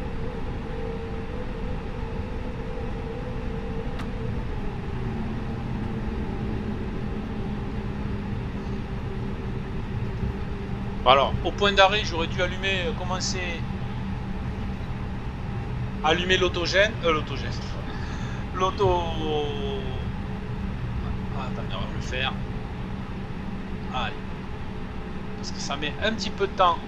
Alors, au point d'arrêt, j'aurais dû allumer l'autogène. L'auto... Ah, attendez, on va le faire. Allez. Parce que ça met un petit peu de temps.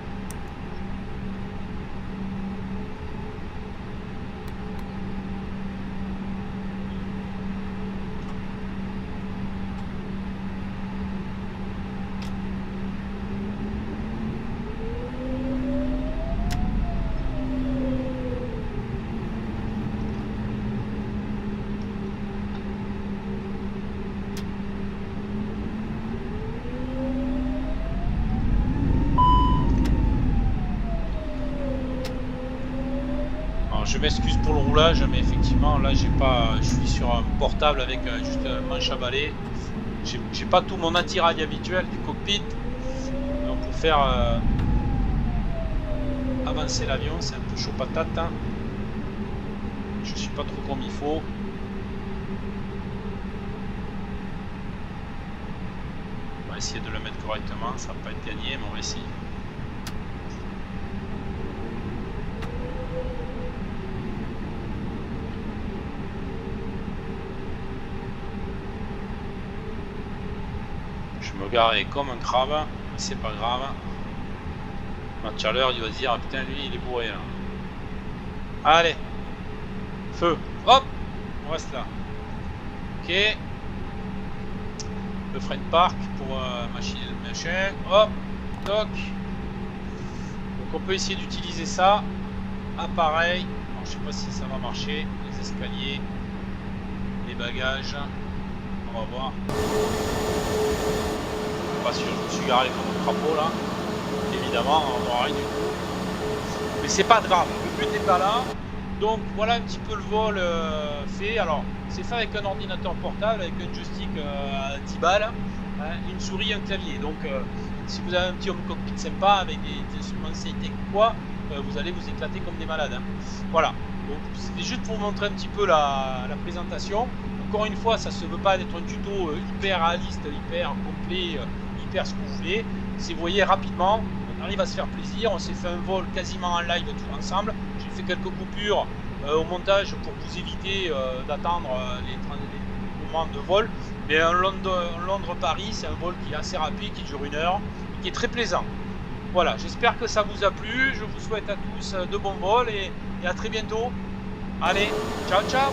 Je m'excuse pour le roulage, mais effectivement là je suis sur un portable avec juste un manche à balai. J'ai pas tout mon attirail habituel du cockpit. Donc pour faire avancer l'avion, c'est un peu chaud patate. Hein. Je suis pas trop comme il faut. On va essayer de le mettre correctement, ça va pas être gagné, mais on va essayer. Je me garer comme un crabe, mais c'est pas grave. Match à l'heure, il va se dire ah, putain lui il est bourré là. Allez, feu, hop, on reste là. Ok. Le frein de parc pour machiner le machin. Hop, toc. Donc on peut essayer d'utiliser ça. Appareil. Alors, je sais pas si ça va marcher. Les escaliers, les bagages. On va voir. Pas sûr, je me suis garé comme un crapaud là. Évidemment, on n'aura rien du tout. Mais c'est pas grave, le but n'est pas là. Donc voilà un petit peu le vol fait. Alors c'est fait avec un ordinateur portable, avec un joystick à 10 balles, hein, une souris, un clavier. Donc si vous avez un petit home cockpit sympa avec des instruments CIT quoi, vous allez vous éclater comme des malades. Hein. Voilà. Donc c'était juste pour vous montrer un petit peu la présentation. Encore une fois, ça se veut pas être un tuto hyper réaliste, hyper complet, hyper ce que vous voulez. Si vous voyez rapidement, on arrive à se faire plaisir. On s'est fait un vol quasiment en live tout ensemble. J'ai fait quelques coupures au montage pour vous éviter d'attendre les moments de vol. Mais un Londres-Paris, c'est un vol qui est assez rapide, qui dure 1 heure, et qui est très plaisant. Voilà, j'espère que ça vous a plu. Je vous souhaite à tous de bons vols et à très bientôt. Allez, ciao ciao!